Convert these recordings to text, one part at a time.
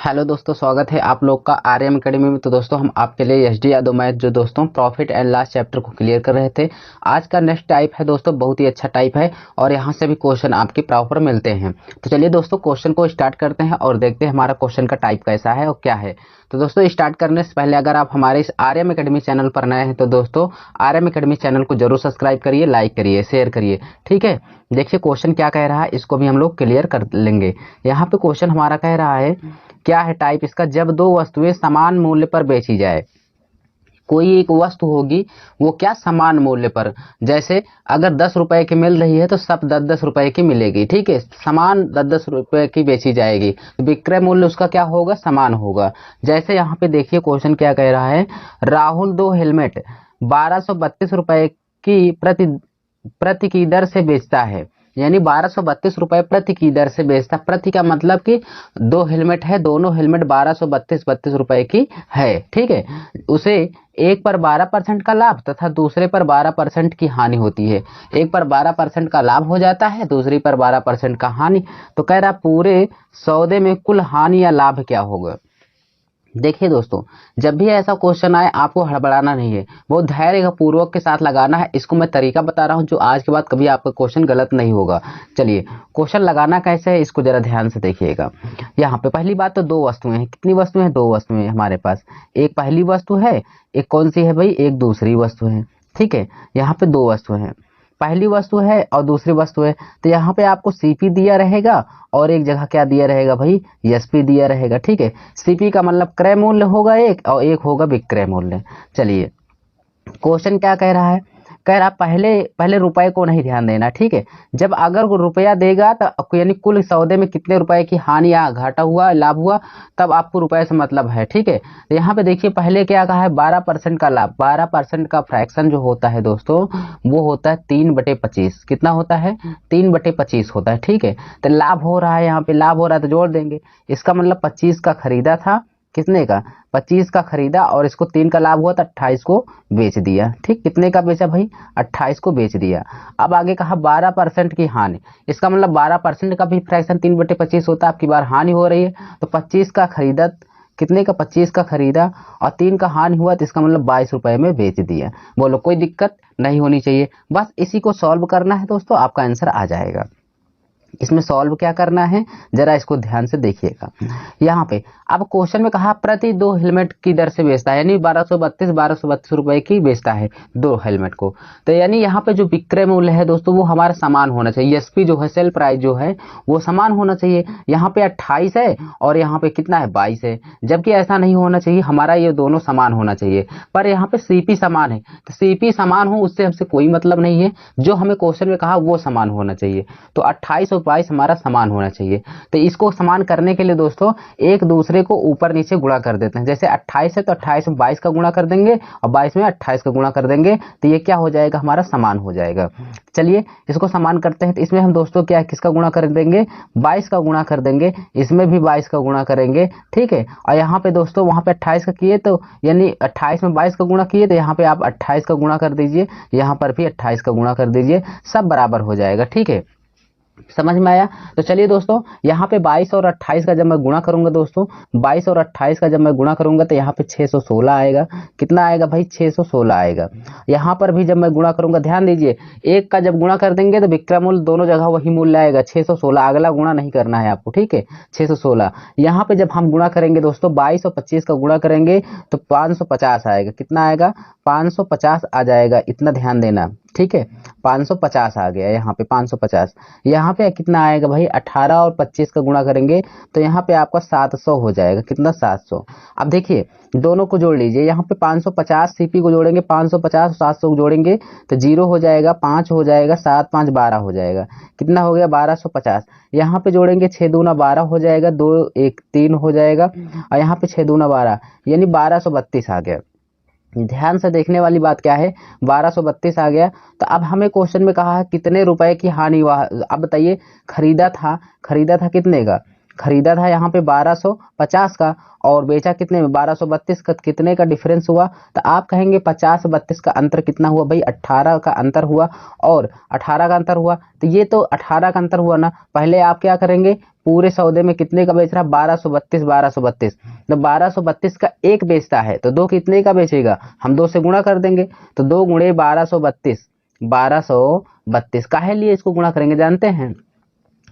Hello दोस्तों, स्वागत है आप लोग का आर्यम एकेडमी में। तो दोस्तों हम आपके लिए एसडी यादव मैथ जो दोस्तों प्रॉफिट एंड लॉस चैप्टर को क्लियर कर रहे थे। आज का नेक्स्ट टाइप है दोस्तों, बहुत ही अच्छा टाइप है और यहाँ से भी क्वेश्चन आपके प्रॉपर मिलते हैं। तो चलिए दोस्तों क्वेश्चन को स्टार्ट करते हैं और देखते हैं हमारा क्वेश्चन का टाइप कैसा है और क्या है। तो दोस्तों स्टार्ट करने से पहले अगर आप हमारे इस आर्यम एकेडमी चैनल पर नए हैं तो दोस्तों आर्यम एकेडमी चैनल को जरूर सब्सक्राइब करिए, लाइक करिए, शेयर करिए। ठीक है, देखिए क्वेश्चन क्या कह रहा है, इसको भी हम लोग क्लियर कर लेंगे। यहाँ पे क्वेश्चन हमारा कह रहा है, क्या है टाइप इसका, जब दो वस्तुएं समान मूल्य पर बेची जाए। कोई एक वस्तु होगी वो क्या समान मूल्य पर, जैसे अगर 10 रुपए की मिल रही है तो सब 10-10 रुपए की मिलेगी। ठीक है, समान 10-10 रुपए की बेची जाएगी तो विक्रय मूल्य उसका क्या होगा, समान होगा। जैसे यहाँ पे देखिए क्वेश्चन क्या कह रहा है, राहुल दो हेलमेट 1232 रुपए की प्रति की दर से बेचता है। यानी 1232 रुपए प्रति की दर से बेचता। प्रति का मतलब कि दो हेलमेट है, दोनों हेलमेट 1232 रुपए की है। ठीक है, उसे एक पर 12% का लाभ तथा दूसरे पर 12% की हानि होती है। एक पर 12% का लाभ हो जाता है, दूसरी पर 12% का हानि। तो कह रहा पूरे सौदे में कुल हानि या लाभ क्या होगा। देखिए दोस्तों, जब भी ऐसा क्वेश्चन आए आपको हड़बड़ाना नहीं है, बहुत धैर्य पूर्वक के साथ लगाना है। इसको मैं तरीका बता रहा हूं जो आज के बाद कभी आपका क्वेश्चन गलत नहीं होगा। चलिए क्वेश्चन लगाना कैसे है इसको जरा ध्यान से देखिएगा। यहाँ पे पहली बात तो दो वस्तुएं हैं। कितनी वस्तुएं हैं, दो वस्तुएं हमारे पास। एक पहली वस्तु है, एक कौन सी है भाई, एक दूसरी वस्तु है। ठीक है, यहाँ पे दो वस्तुएं हैं, पहली वस्तु है और दूसरी वस्तु है। तो यहाँ पे आपको सीपी दिया रहेगा और एक जगह क्या दिया रहेगा भाई, एसपी दिया रहेगा। ठीक है, सीपी का मतलब क्रय मूल्य होगा एक और एक होगा विक्रय मूल्य। चलिए क्वेश्चन क्या कह रहा है, कह रहा पहले पहले रुपए को नहीं ध्यान देना। ठीक है, जब अगर वो रुपया देगा तो यानी कुल सौदे में कितने रुपए की हानि या घाटा हुआ, लाभ हुआ, तब आपको रुपए से मतलब है। ठीक है, तो यहाँ पे देखिए पहले क्या कहा है, 12% का लाभ। 12% का फ्रैक्शन जो होता है दोस्तों वो होता है 3/25। कितना होता है, 3/25 होता है। ठीक है, तो लाभ हो रहा है, यहाँ पे लाभ हो रहा है तो जोड़ देंगे। इसका मतलब 25 का खरीदा था, कितने का, 25 का खरीदा और इसको 3 का लाभ हुआ तो 28 को बेच दिया। ठीक, कितने का बेचा भाई, 28 को बेच दिया। अब आगे कहा 12% की हानि। इसका मतलब 12% का भी फ्रैक्शन 3/25 होता है। आपकी बार हानि हो रही है तो 25 का खरीदा, कितने का, 25 का खरीदा और 3 का हानि हुआ तो इसका मतलब 22 रुपए में बेच दिया। बोलो कोई दिक्कत नहीं होनी चाहिए, बस इसी को सॉल्व करना है दोस्तों, आपका आंसर आ जाएगा। इसमें सॉल्व क्या करना है जरा इसको ध्यान से देखिएगा। यहाँ पे अब क्वेश्चन में कहा प्रति दो हेलमेट की दर से बेचता है, यानी 1232 रुपए की बेचता है दो हेलमेट को। तो यानी यहाँ पे जो विक्रय मूल्य है दोस्तों वो हमारा समान होना चाहिए। एसपी जो है, सेल प्राइस जो है वो समान होना चाहिए। यहाँ पे 28 है और यहाँ पे कितना है, 22 है। जबकि ऐसा नहीं होना चाहिए, हमारा ये दोनों समान होना चाहिए। पर यहाँ पे सीपी समान है, तो सीपी समान हो उससे हमसे कोई मतलब नहीं है, जो हमें क्वेश्चन में कहा वो समान होना चाहिए। तो 28 और 22 हमारा समान होना चाहिए। तो इसको समान करने के लिए दोस्तों एक दूसरे को ऊपर नीचे गुणा कर देते हैं। जैसे 28 है तो 28 में 22 का गुणा कर देंगे और 22 में 28 का गुणा कर देंगे, तो ये क्या हो जाएगा, हमारा समान हो जाएगा। चलिए इसको समान करते हैं। तो इसमें हम दोस्तों क्या किसका गुणा कर देंगे, 22 का गुणा कर देंगे, इसमें भी 22 का गुणा करेंगे। ठीक है, और यहाँ पे दोस्तों वहां पे 28 का किए तो यानी 28 में 22 का गुणा किए तो यहाँ पे आप 28 का गुणा कर दीजिए, यहाँ पर भी 28 का गुणा कर दीजिए, सब बराबर हो जाएगा। ठीक है, समझ में आया। तो चलिए दोस्तों यहाँ पे 22 और 28 का जब मैं गुणा करूंगा दोस्तों, 22 और 28 का जब मैं गुणा करूंगा तो यहाँ पे 616 आएगा। कितना आएगा भाई, 616 आएगा। यहाँ पर भी जब मैं गुणा करूंगा, ध्यान दीजिए, एक का जब गुणा कर देंगे तो विक्रय मूल्य दोनों जगह वही मूल्य आएगा 616। अगला गुणा नहीं करना है आपको। ठीक है, 616। यहाँ पे जब हम गुणा करेंगे दोस्तों 22 और 25 का गुणा करेंगे तो 550 आएगा। कितना आएगा, 550 आ जाएगा, इतना ध्यान देना। ठीक है, 550 आ गया यहाँ पे 550। यहाँ पे कितना आएगा भाई, 18 और 25 का गुणा करेंगे तो यहाँ पे आपका 700 हो जाएगा। कितना, 700। अब देखिए दोनों को जोड़ लीजिए, यहाँ पे 550 सीपी को जोड़ेंगे, 550 700 को जोड़ेंगे तो 0 हो जाएगा, 5 हो जाएगा, 7 5 12 हो जाएगा। कितना हो गया, 1250। यहाँ पे जोड़ेंगे 6 दूना 12 हो जाएगा, 2 1 3 हो जाएगा और यहाँ पे 6 दूना 12 यानी 1232 आ गया। ध्यान से देखने वाली बात क्या है, 1232 आ गया। तो अब हमें क्वेश्चन में कहा है कितने रुपए की हानि हुआ। अब बताइए, खरीदा था कितने का, खरीदा था यहाँ पे 1250 का और बेचा कितने में 1232 का, कितने का डिफरेंस हुआ? तो आप कहेंगे 50-32 का अंतर कितना हुआ भाई? 18 का अंतर हुआ और 18 का अंतर हुआ। तो ये तो 18 का अंतर हुआ ना, पहले आप क्या करेंगे, पूरे सौदे में कितने का बेच रहा? 1232। तो 1232 का एक बेचता है तो दो कितने का बेचेगा? हम 2 से गुणा कर देंगे। तो 2 गुणे 1232 काहे लिए इसको गुणा करेंगे जानते हैं?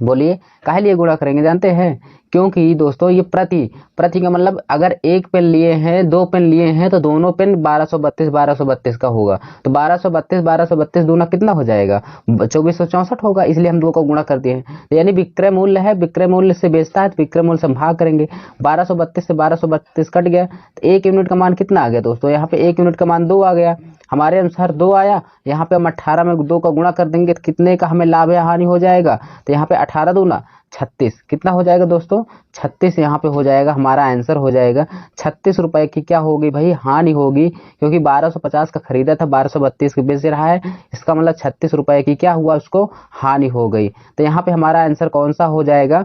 बोलिए काहे लिए गुणा करेंगे जानते हैं? क्योंकि दोस्तों ये प्रति का मतलब अगर एक पेन लिए हैं, 2 पेन लिए हैं तो दोनों पेन 1232 का होगा। तो 1232 दूना कितना हो जाएगा? 2464 होगा, इसलिए हम 2 को गुणा कर दिए हैं। यानी विक्रय मूल्य है, विक्रय मूल्य से बेचता है तो विक्रय मूल्य से हम भाग करेंगे। 1232 से 1232 कट गया तो 1 यूनिट का मान कितना आ गया दोस्तों? यहाँ पे 1 यूनिट का मान 2 आ गया, हमारे अनुसार 2 आया। यहाँ पे हम 18 में 2 का गुणा कर देंगे तो कितने का हमें लाभ या हानि हो जाएगा? तो यहाँ पे 18 दूना 36, कितना हो जाएगा दोस्तों? 36 यहाँ पे हो जाएगा, हमारा आंसर हो जाएगा 36 रुपए की क्या होगी भाई? हानि होगी, क्योंकि 1250 का खरीदा था, 1232 के बेच रहा है, इसका मतलब 36 रुपए की क्या हुआ? उसको हानि हो गई। तो यहाँ पे हमारा आंसर कौन सा हो जाएगा?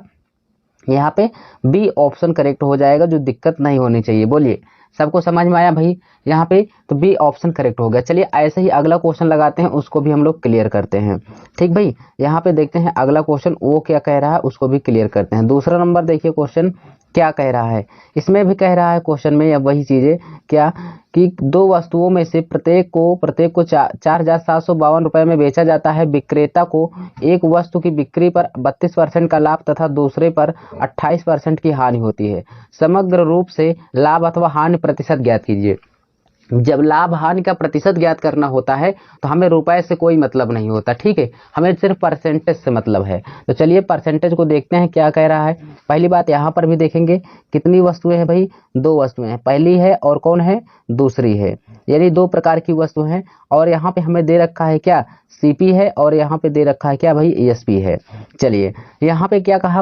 यहाँ पे बी ऑप्शन करेक्ट हो जाएगा, जो दिक्कत नहीं होनी चाहिए। बोलिए सबको समझ में आया भाई यहाँ पे? तो बी ऑप्शन करेक्ट हो गया। चलिए ऐसे ही अगला क्वेश्चन लगाते हैं, उसको भी हम लोग क्लियर करते हैं। ठीक भाई, यहाँ पे देखते हैं अगला क्वेश्चन वो क्या कह रहा है, उसको भी क्लियर करते हैं। दूसरा नंबर देखिए क्वेश्चन क्या कह रहा है। इसमें भी कह रहा है क्वेश्चन में या वही चीजें क्या कि 2 वस्तुओं में से प्रत्येक को 4752 रुपए में बेचा जाता है। विक्रेता को एक वस्तु की बिक्री पर 32% का लाभ तथा दूसरे पर 28% की हानि होती है। समग्र रूप से लाभ अथवा हानि प्रतिशत ज्ञात कीजिए। जब लाभ हानि का प्रतिशत ज्ञात करना होता है तो हमें रुपए से कोई मतलब नहीं होता, ठीक है, हमें सिर्फ परसेंटेज से मतलब है। तो चलिए परसेंटेज को देखते हैं क्या कह रहा है। पहली बात यहाँ पर भी देखेंगे कितनी वस्तुएं हैं भाई? 2 वस्तुएं हैं, पहली है और कौन है? दूसरी है, यानी 2 प्रकार की वस्तु हैं। और यहाँ पे हमें दे रखा है क्या? सीपी है, और यहाँ पे दे रखा है क्या भाई? एसपी है। चलिए यहाँ पे क्या कहा?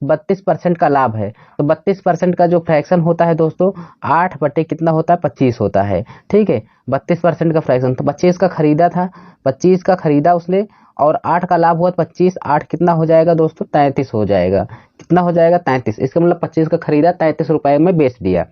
32% का लाभ है। तो 32% का जो फ्रैक्शन होता है दोस्तों 8 बटे कितना होता है? 25 होता है, ठीक है। 32% का फ्रैक्शन, तो 25 का खरीदा था, 25 का खरीदा उसने और 8 का लाभ हुआ 25, 8 कितना हो जाएगा दोस्तों? 33 हो जाएगा। कितना हो जाएगा? 33। इसका मतलब 25 का खरीदा, 33 रुपए में बेच दिया।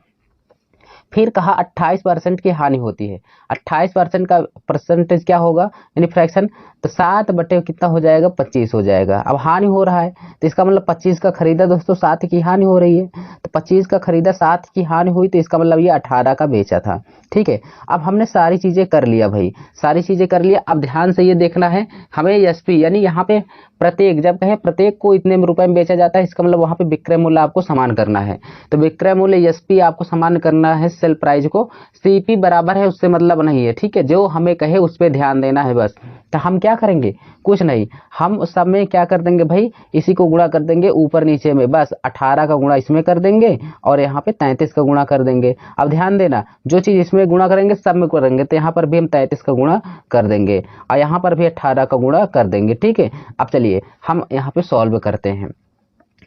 फिर कहा 28% की हानि होती है। 28% का परसेंटेज क्या होगा यानी फ्रैक्शन? तो 7 बटे कितना हो जाएगा? 25 हो जाएगा। अब हानि हो रहा है तो इसका मतलब 25 का खरीदा दोस्तों, 7 की हानि हो रही है। तो 25 का खरीदा, 7 की हानि हुई, तो इसका मतलब ये 18 का बेचा था, ठीक है। अब हमने सारी चीजें कर लिया भाई, सारी चीजें कर लिया। अब ध्यान से ये देखना है हमें एसपी यानी यहाँ पे प्रत्येक, जब कहें प्रत्येक को इतने रुपए में बेचा जाता है, इसका मतलब वहां पे विक्रय मूल्य आपको समान करना है। तो विक्रय मूल्य एसपी आपको समान करना है सेल प्राइस को, सीपी बराबर है उससे मतलब नहीं है, ठीक है। जो हमें कहे उस पर ध्यान देना है बस। तो हम क्या करेंगे? कुछ नहीं, हम सब में क्या कर देंगे भाई? इसी को गुणा कर देंगे ऊपर नीचे में, बस 18 का गुणा इसमें कर देंगे और यहाँ पे 33 का गुणा कर देंगे। अब ध्यान देना, जो चीज इसमें गुणा करेंगे सब में करेंगे, तो यहाँ पर भी हम 33 का गुणा कर देंगे और यहाँ पर भी 18 का गुणा कर देंगे, ठीक है। अब चलिए हम यहाँ पे सॉल्व करते हैं।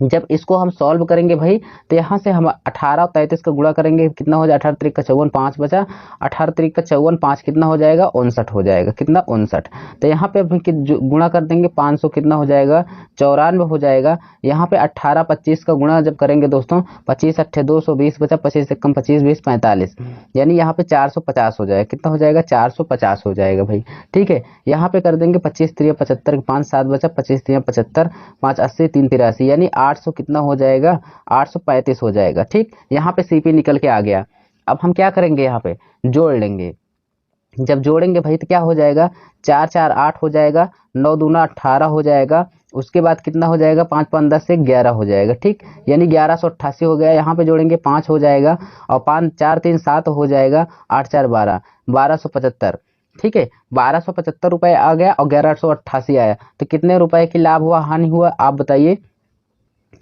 जब इसको हम सॉल्व करेंगे भाई तो यहाँ से हम 18 और 33 का गुणा करेंगे, कितना हो जाए? 18 त्रिक का 54, 5 बचा, 18 त्रिक का 54, 5 कितना हो जाएगा? 59 हो जाएगा। कितना? 59। तो यहाँ पे अभी गुणा कर देंगे 500, कितना हो जाएगा? 94 हो जाएगा। यहाँ पे 18 25 का गुणा जब करेंगे दोस्तों, 25 8 220 बचा, 25 1 25 20 45, यानी यहाँ पे 450 हो जाएगा। कितना हो जाएगा? 450 हो जाएगा भाई, ठीक है। यहाँ पे कर देंगे 25 3 75, 5 7 बचा, 25 3 75, 5 80 3 83, यानी 800 कितना हो जाएगा? 835 हो जाएगा, ठीक। यहाँ पे सीपी निकल के आ गया। अब हम क्या करेंगे? यहाँ पे जोड़ लेंगे। जब जोड़ेंगे भाई तो क्या हो जाएगा? 4 4 8 हो जाएगा, 9 दूना 18 हो जाएगा। उसके बाद कितना हो जाएगा? 5 5 10 से 11 हो जाएगा, ठीक, यानी 1188 हो गया। यहाँ पे जोड़ेंगे 5 हो जाएगा और 5 4 3 7 हो जाएगा, 8 4 12, 1275, ठीक है। 1275 रुपए आ गया और 1188 आया, तो कितने रुपए की लाभ हुआ हानि हुआ आप बताइए?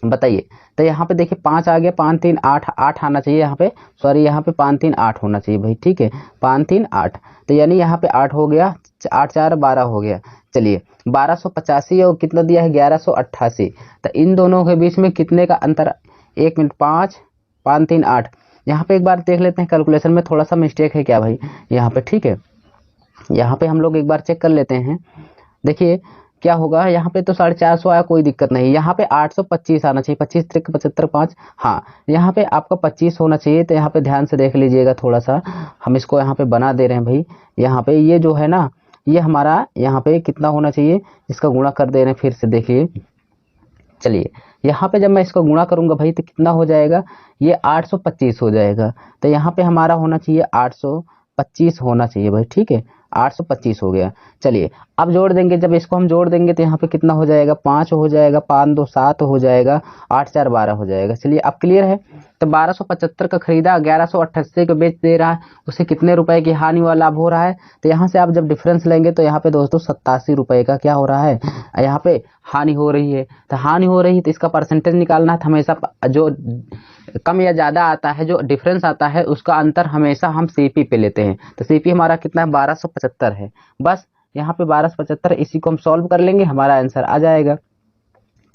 बताइए। तो यहाँ पे देखिए 5 आ गया, 5 3 8 8 आना चाहिए यहाँ पे, सॉरी यहाँ पे 5 3 8 होना चाहिए भाई, ठीक है, 5 3 8, तो यानी यहाँ पे 8 हो गया, 8 4 12 हो गया। चलिए 1285 और कितना दिया है? 1188। तो इन दोनों के बीच में कितने का अंतर? 1 मिनट, 5 5 3 8। यहाँ पे एक बार देख लेते हैं कैलकुलेशन में थोड़ा सा मिस्टेक है क्या भाई यहाँ पे, ठीक है। यहाँ पे हम लोग एक बार चेक कर लेते हैं। देखिए क्या होगा, यहाँ पे तो 450 आया, कोई दिक्कत नहीं। यहाँ पे 825 आना चाहिए, 25 त्रिक 75 5, हाँ यहाँ पे आपका 25 होना चाहिए। तो यहाँ पे ध्यान से देख लीजिएगा थोड़ा सा, हम इसको यहाँ पे बना दे रहे हैं भाई। यहाँ पे ये जो है ना, ये हमारा यहाँ पे कितना होना चाहिए, इसका गुणा कर दे रहे हैं फिर से, देखिए। चलिए यहाँ पे जब मैं इसको गुणा करूंगा भाई तो कितना हो जाएगा, ये 825 हो जाएगा। तो यहाँ पे हमारा होना चाहिए 825 होना चाहिए भाई, ठीक है, 825 हो गया। चलिए अब जोड़ देंगे, जब इसको हम जोड़ देंगे तो यहाँ पे कितना हो जाएगा, 5 हो जाएगा, 5 2 7 हो जाएगा, 8 4 12 हो जाएगा। चलिए अब क्लियर है। तो 1275 का खरीदा, 1188 को बेच दे रहा है, उसे कितने रुपए की हानि व लाभ हो रहा है। तो यहाँ से आप जब डिफरेंस लेंगे तो यहाँ पे दोस्तों 87 रुपए का क्या हो रहा है, यहाँ पे हानि हो रही है। तो हानि हो रही है तो इसका परसेंटेज निकालना है। तो हमेशा जो कम या ज़्यादा आता है, जो डिफरेंस आता है, उसका अंतर हमेशा हम सीपी पे लेते हैं। तो सीपी हमारा कितना है, 1275 है। बस यहाँ पे 1275, इसी को हम सॉल्व कर लेंगे, हमारा आंसर आ जाएगा।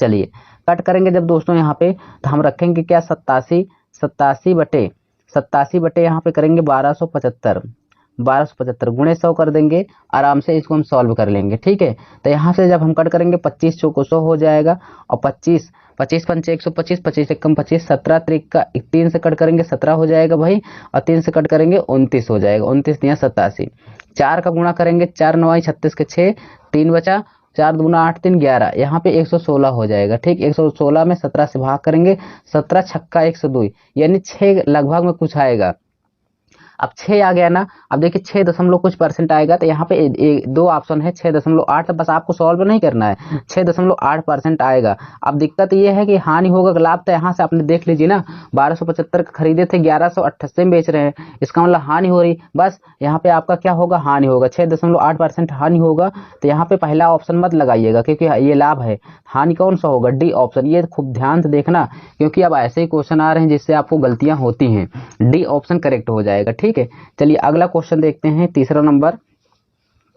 चलिए कट करेंगे जब दोस्तों यहाँ पे, तो हम रखेंगे क्या, 87 बटे यहाँ पे करेंगे 1275 गुणे 100 कर देंगे, आराम से इसको हम सॉल्व कर लेंगे, ठीक है। तो यहाँ से जब हम कट करेंगे 25 चौको 100 हो जाएगा, और 25 25 पंचे 125, 25 एकम 25, 17 त्रिक का 3 से कट करेंगे 17 हो जाएगा भाई, और 3 से कट करेंगे 29 हो जाएगा, 29 दिया 87। 4 का गुणा करेंगे, 4 9 36 के 6, 3 बचा, 4 दूना 8 3 11, यहाँ पे 116 हो जाएगा, ठीक। 116 में 17 से भाग करेंगे, 17 छक्का 102, यानी 6 लगभग में कुछ आएगा। अब 6 आ गया ना, अब देखिए 6 दशमलव कुछ परसेंट आएगा। तो यहाँ पे दो ऑप्शन है, 6.8, तो बस आपको सॉल्व नहीं करना है, 6.8% आएगा। अब दिक्कत ये है कि हानि होगा कि लाभ, तो यहाँ से आपने देख लीजिए ना, 1275 का खरीदे थे, 1188 में बेच रहे हैं, इसका मतलब हानि हो रही। बस यहाँ पे आपका क्या होगा, हानि होगा, 6.8% हानि होगा। तो यहाँ पे पहला ऑप्शन मत लगाइएगा, क्योंकि ये लाभ है। हानि कौन सा होगा, डी ऑप्शन। ये खूब ध्यान से देखना, क्योंकि अब ऐसे ही क्वेश्चन आ रहे हैं जिससे आपको गलतियां होती हैं। डी ऑप्शन करेक्ट हो जाएगा, ठीक है। चलिए अगला क्वेश्चन देखते हैं, तीसरा नंबर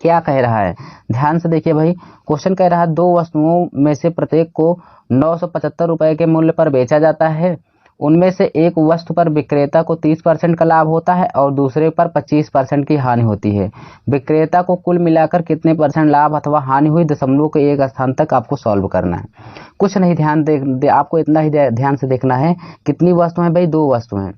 क्या कह रहा है, ध्यान से देखिए भाई। क्वेश्चन कह रहा है, दो वस्तुओं में से प्रत्येक को 975 रुपए के मूल्य पर बेचा जाता है। उनमें से एक वस्तु पर विक्रेता को 30% का लाभ होता है और दूसरे पर 25% की हानि होती है। विक्रेता को कुल मिलाकर कितने परसेंट लाभ अथवा हानि हुई, दशमलव के एक स्थान तक आपको सॉल्व करना है। कुछ नहीं, ध्यान आपको इतना ही ध्यान से देखना है। कितनी वस्तु है भाई, दो वस्तु हैं,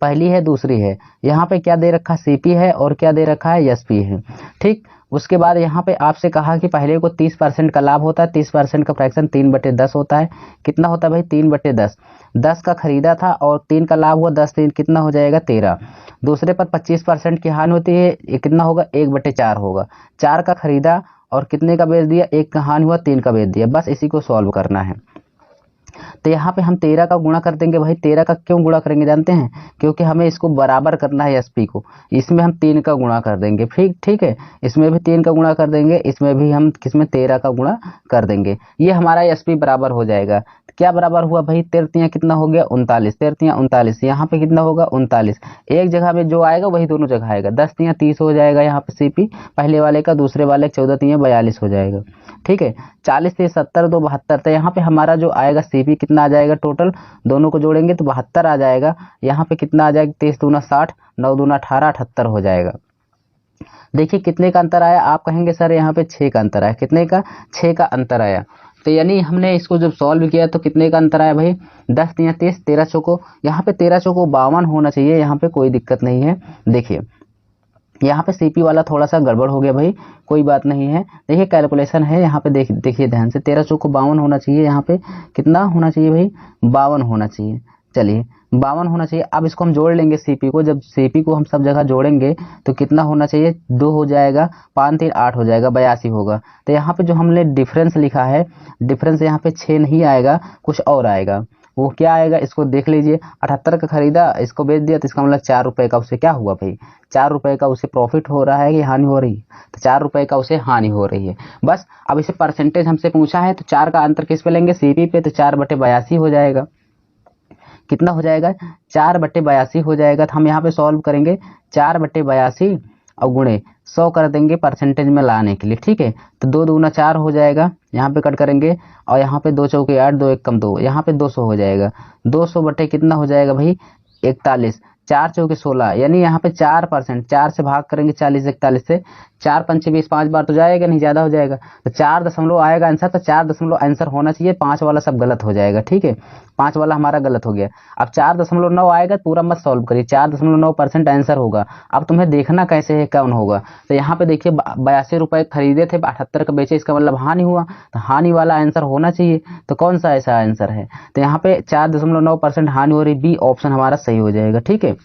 पहली है दूसरी है। यहाँ पे क्या दे रखा है, सीपी है, और क्या दे रखा है, एसपी है, ठीक। उसके बाद यहाँ पे आपसे कहा कि पहले को 30% का लाभ होता है, 30% का फ्रैक्शन 3/10 होता है। कितना होता है भाई, 3/10। 10 का खरीदा था और 3 का लाभ हुआ, 10 3 कितना हो जाएगा, 13। दूसरे पर 25% की हानि होती है, ये कितना होगा, 1/4 होगा। 4 का खरीदा और कितने का बेच दिया, 1 का हानि हुआ, 3 का बेच दिया। बस इसी को सॉल्व करना है। तो यहाँ पे हम 13 का गुणा कर देंगे भाई। 13 का क्यों गुणा करेंगे जानते हैं, क्योंकि हमें इसको बराबर करना है एसपी को। इसमें हम 3 का गुणा कर देंगे, ठीक है। इसमें भी 3 का गुणा कर देंगे, इसमें भी हम किसमें 13 का गुणा कर देंगे। ये हमारा एसपी बराबर हो जाएगा। क्या बराबर हुआ भाई, 13 कितना हो गया, 39, 13 39, यहाँ पे कितना होगा, 39। एक जगह में जो आएगा वही दोनों जगह आएगा, 10 30 हो जाएगा यहाँ पे सीपी पहले वाले का, दूसरे वाले 14 42 हो जाएगा, ठीक है। 40 से 70 2 72, तो यहाँ पे हमारा जो आएगा सीपी कितना आ जाएगा, टोटल दोनों को जोड़ेंगे तो 72 आ जाएगा। यहाँ पे कितना आ जाएगा, 23 दूना 60, 9 दूना 18, 78 हो जाएगा। देखिए कितने का अंतर आया, आप कहेंगे सर यहाँ पे 6 का अंतर आया। कितने का, 6 का अंतर आया। तो यानी हमने इसको जब सॉल्व किया तो कितने का अंतर आया भाई, 10 3 30, 13 चौको, यहाँ पे 13 चौको 52 होना चाहिए, यहाँ पे कोई दिक्कत नहीं है। देखिए यहाँ पे सीपी वाला थोड़ा सा गड़बड़ हो गया भाई, कोई बात नहीं है। देखिए कैलकुलेशन है यहाँ पे, देखिए ध्यान से, 13 चौको 52 होना चाहिए। यहाँ पे कितना होना चाहिए भाई, 52 होना चाहिए। चलिए 52 होना चाहिए। अब इसको हम जोड़ लेंगे सीपी को, जब सीपी को हम सब जगह जोड़ेंगे तो कितना होना चाहिए, 2 हो जाएगा, 5 3 8 हो जाएगा, 82 होगा। तो यहाँ पे जो हमने डिफरेंस लिखा है, डिफरेंस यहाँ पे 6 नहीं आएगा, कुछ और आएगा। वो क्या आएगा, इसको देख लीजिए। 78 का खरीदा, इसको बेच दिया, तो इसका मतलब 4 रुपए का उसे क्या हुआ भाई, 4 रुपए का उसे प्रॉफिट हो रहा है कि हानि हो रही है, तो 4 रुपए का उसे हानि हो रही है। बस अब इसे परसेंटेज हमसे पूछा है, तो 4 का अंतर किस पे लेंगे, सीपी पे, तो 4/82 हो जाएगा। कितना हो जाएगा, 4/82 हो जाएगा। तो हम यहाँ पे सॉल्व करेंगे, 4/82 और गुणे 100 कर देंगे परसेंटेज में लाने के लिए, ठीक है। तो 2 दूना 4 हो जाएगा, यहाँ पे कट करेंगे, और यहाँ पे 2 चौके 8, 2 1 कम 2, यहाँ पे 200 हो जाएगा। 200 बटे कितना हो जाएगा भाई, 41, 4 चौके 16, यानी यहाँ पे 4%, 4 से भाग करेंगे 40 41 से, 4 पंचे 20, 5 बार तो जाएगा नहीं, ज़्यादा हो जाएगा। तो 4 दशमलव आएगा आंसर, तो 4 दशमलव आंसर होना चाहिए, 5 वाला सब गलत हो जाएगा। ठीक है, 5 वाला हमारा गलत हो गया। अब 4.9 आएगा, पूरा मत सॉल्व करिए, 4.9% आंसर होगा। अब तुम्हें देखना कैसे है कौन होगा। तो यहाँ पे देखिए 82 रुपये खरीदे थे, 78 का बेचे, इसका मतलब हानि हुआ, तो हानि वाला आंसर होना चाहिए। तो कौन सा ऐसा आंसर है? तो यहाँ पे 4.9% हानि हो रही, बी ऑप्शन हमारा सही हो जाएगा। ठीक है,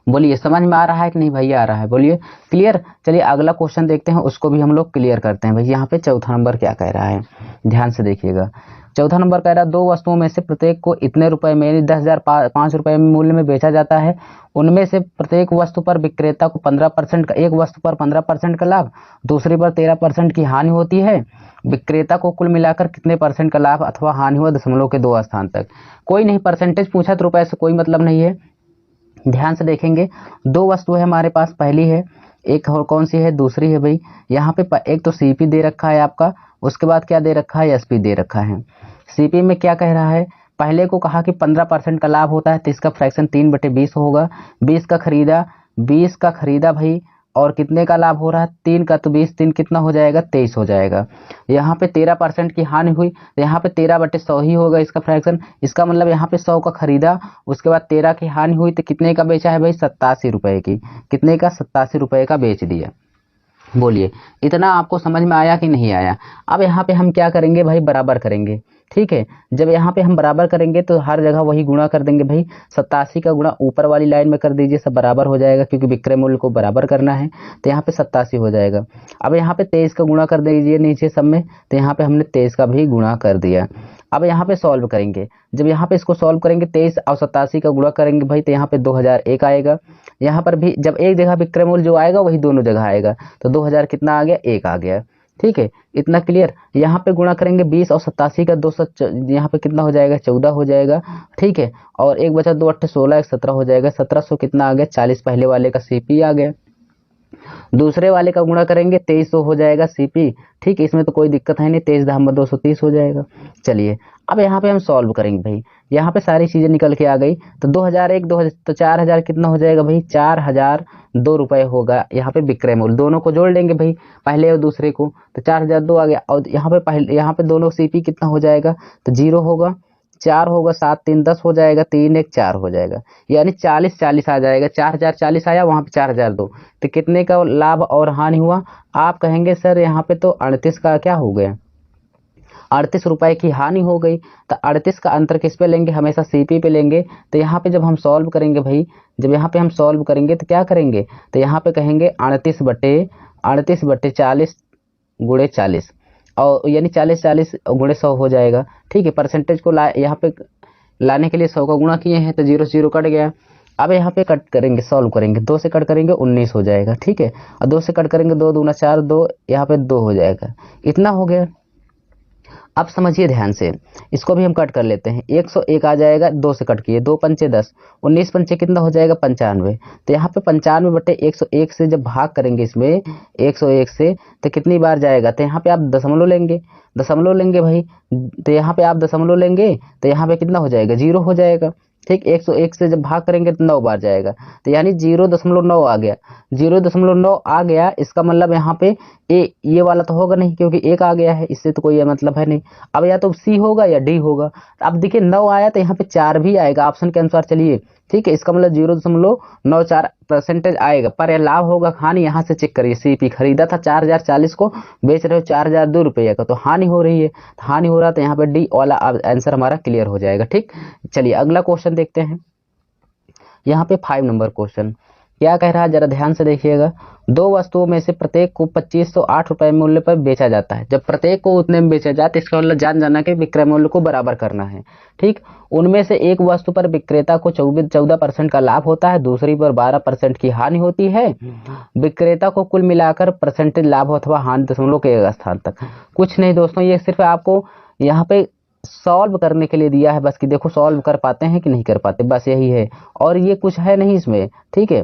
बोलिए समझ में आ रहा है कि नहीं भैया? आ रहा है, बोलिए क्लियर। चलिए अगला क्वेश्चन देखते हैं, उसको भी हम लोग क्लियर करते हैं। भैया यहाँ पे चौथा नंबर क्या कह रहा है, ध्यान से देखिएगा। चौथा नंबर कह रहा है, 2 वस्तुओं में से प्रत्येक को इतने रुपए में, यानी 10,005 रुपए में मूल्य में बेचा जाता है। उनमें से प्रत्येक वस्तु पर विक्रेता को 15% का, एक वस्तु पर 15% का लाभ, दूसरी पर 13% की हानि होती है। विक्रेता को कुल मिलाकर कितने % का लाभ अथवा हानि हुआ दशमलव के 2 स्थान तक। कोई नहीं, परसेंटेज पूछा तो रुपए से कोई मतलब नहीं है। ध्यान से देखेंगे, 2 वस्तु है हमारे पास, पहली है, एक और कौन सी है, दूसरी है। भाई यहाँ पे एक तो सीपी दे रखा है आपका, उसके बाद क्या दे रखा है, एसपी दे रखा है। सीपी में क्या कह रहा है, पहले को कहा कि 15% का लाभ होता है, तो इसका फ्रैक्शन 3/20 होगा। 20 का खरीदा भाई, और कितने का लाभ हो रहा है, 3 का, तो 20 3 कितना हो जाएगा, 23 हो जाएगा। यहाँ पे 13% की हानि हुई, तो यहाँ पे 13/100 ही होगा इसका फ्रैक्शन। इसका मतलब यहाँ पे 100 का खरीदा, उसके बाद 13 की हानि हुई, तो कितने का बेचा है भाई, 87 रुपए की। कितने का, 87 रुपए का बेच दिया। बोलिए इतना आपको समझ में आया कि नहीं आया? अब यहाँ पे हम क्या करेंगे भाई, बराबर करेंगे। ठीक है, जब यहाँ पे हम बराबर करेंगे तो हर जगह वही गुणा कर देंगे भाई। 87 का गुणा ऊपर वाली लाइन में कर दीजिए, सब बराबर हो जाएगा, क्योंकि विक्रय मूल्य को बराबर करना है। तो यहाँ पे 87 हो जाएगा। अब यहाँ पे 23 का गुणा कर दीजिए नीचे सब में, तो यहाँ पे हमने 23 का भी गुणा कर दिया। अब यहाँ पे सॉल्व करेंगे, जब यहाँ पे इसको सॉल्व करेंगे 23 और 87 का गुणा करेंगे भाई, तो यहाँ पे 2001 आएगा। यहाँ पर भी जब एक जगह विक्रय मूल्य जो आएगा वही दोनों जगह आएगा, तो 2000 कितना आ गया, 1 आ गया। ठीक है, इतना क्लियर। यहाँ पे गुणा करेंगे 20 और 87 का, 200, यहाँ पे कितना हो जाएगा, 14 हो जाएगा। ठीक है, और एक बचा 2 8 16, 17 हो जाएगा। 1700 कितना आ गया, 40 पहले वाले का सीपी आ गया। दूसरे वाले का गुणा करेंगे 2300 हो जाएगा सीपी। ठीक है, इसमें तो कोई दिक्कत है नहीं, 23 × 230 हो जाएगा। चलिए अब यहाँ पे हम सॉल्व करेंगे भाई, यहाँ पे सारी चीजें निकल के आ गई। तो 2001 तो 4000 कितना हो जाएगा भाई, 4002 रुपए होगा यहाँ पे विक्रय मूल्य। दोनों को जोड़ लेंगे भाई, पहले और दूसरे को, तो 4002 आ गया। और यहाँ पे दोनों सीपी कितना हो जाएगा, तो 0 होगा, 4 होगा, 7 3 10 हो जाएगा, 3 1 4 हो जाएगा, यानी 40 40 आ जाएगा। 4040 आया, वहां पे 4002, तो कितने का लाभ और हानि हुआ? आप कहेंगे सर यहाँ पे तो 38 का क्या हो गया, 38 रुपए की हानि हो गई। तो 38 का अंतर किस पे लेंगे, हमेशा सीपी पे लेंगे। तो यहाँ पे जब हम सॉल्व करेंगे भाई, जब यहाँ पे हम सॉल्व करेंगे तो क्या करेंगे, तो यहाँ पे कहेंगे 38/40 गुणे 40, और यानी 40 40 गुणे 100 हो जाएगा। ठीक है, परसेंटेज को यहाँ पे लाने के लिए 100 का गुणा किए हैं, तो 0 0 कट गया। अब यहाँ पे कट करेंगे, सॉल्व करेंगे, 2 से कट करेंगे 19 हो जाएगा। ठीक है, और 2 से कट करेंगे 2 दूना 4, 2 यहाँ पे 2 हो जाएगा। इतना हो गया। अब समझिए ध्यान से, इसको भी हम कट कर लेते हैं। 101 आ जाएगा, 2 से कट किए, 2 पंचे 10, 19 पंचे कितना हो जाएगा, 95। तो यहाँ पे 95/101 से जब भाग करेंगे इसमें 101 से, तो कितनी बार जाएगा, तो यहाँ पे आप दशमलव लेंगे भाई। तो यहाँ पे आप दशमलव लेंगे, तो यहाँ पे कितना हो जाएगा, 0 हो जाएगा। ठीक, 101 से जब भाग करेंगे तो 9 बार जाएगा, तो यानी 0.9 आ गया। 0.9 आ गया, इसका मतलब यहाँ पे ये वाला तो होगा नहीं, क्योंकि 1 आ गया है, इससे तो कोई मतलब है नहीं। अब या तो सी होगा या डी होगा। अब देखिए 9 आया, तो यहाँ पे 4 भी आएगा ऑप्शन के अनुसार। चलिए ठीक है, इसका मतलब 0.94% आएगा, पर यह लाभ होगा हानि, यहाँ से चेक करिए। सीपी खरीदा था 4040 को, बेच रहे हो 4002 रुपये का, तो हानि हो रही है, हानि हो रहा, तो यहाँ पे डी वाला आंसर हमारा क्लियर हो जाएगा। ठीक, चलिए अगला क्वेश्चन देखते हैं। यहाँ पे 5 नंबर क्वेश्चन क्या कह रहा है, जरा ध्यान से देखिएगा। 2 वस्तुओं में से प्रत्येक को 2508 रुपए मूल्य पर बेचा जाता है। जब प्रत्येक को उतने में बेचा जाता है, इसका मतलब जाना कि विक्रय मूल्य को बराबर करना है। ठीक, उनमें से एक वस्तु पर विक्रेता को 14% का लाभ होता है, दूसरी पर 12% की हानि होती है। विक्रेता को कुल मिलाकर परसेंटेज लाभ अथवा हानि दशमलव के एक स्थान तक। कुछ नहीं दोस्तों, ये सिर्फ आपको यहाँ पे सॉल्व करने के लिए दिया है बस, कि देखो सॉल्व कर पाते हैं कि नहीं कर पाते, बस यही है, और ये कुछ है नहीं इसमें। ठीक है,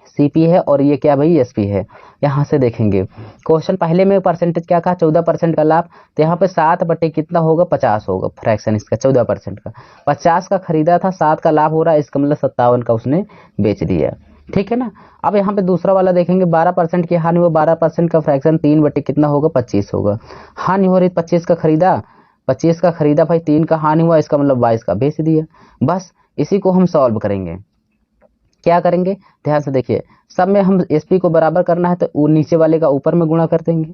सीपी है और ये क्या भाई, एसपी है। यहाँ से देखेंगे क्वेश्चन, पहले में परसेंटेज क्या कहा, 14% का लाभ, तो यहाँ पे 7 बटे कितना होगा, 50 होगा फ्रैक्शन इसका, 14% का। 50 का खरीदा था, 7 का लाभ हो रहा है, इसका मतलब 57 का उसने बेच दिया। ठीक है ना। अब यहाँ पे दूसरा वाला देखेंगे 12% की हानि हुआ, 12% का फ्रैक्शन 3 बटे कितना होगा 25 होगा। हानि हो रही 25 का खरीदा, 25 का खरीदा भाई, 3 का हानि हुआ, इसका मतलब 22 का बेच दिया। बस इसी को हम सॉल्व करेंगे। क्या करेंगे ध्यान से देखिए, सब में हम एसपी को बराबर करना है तो नीचे वाले का ऊपर में गुणा कर देंगे,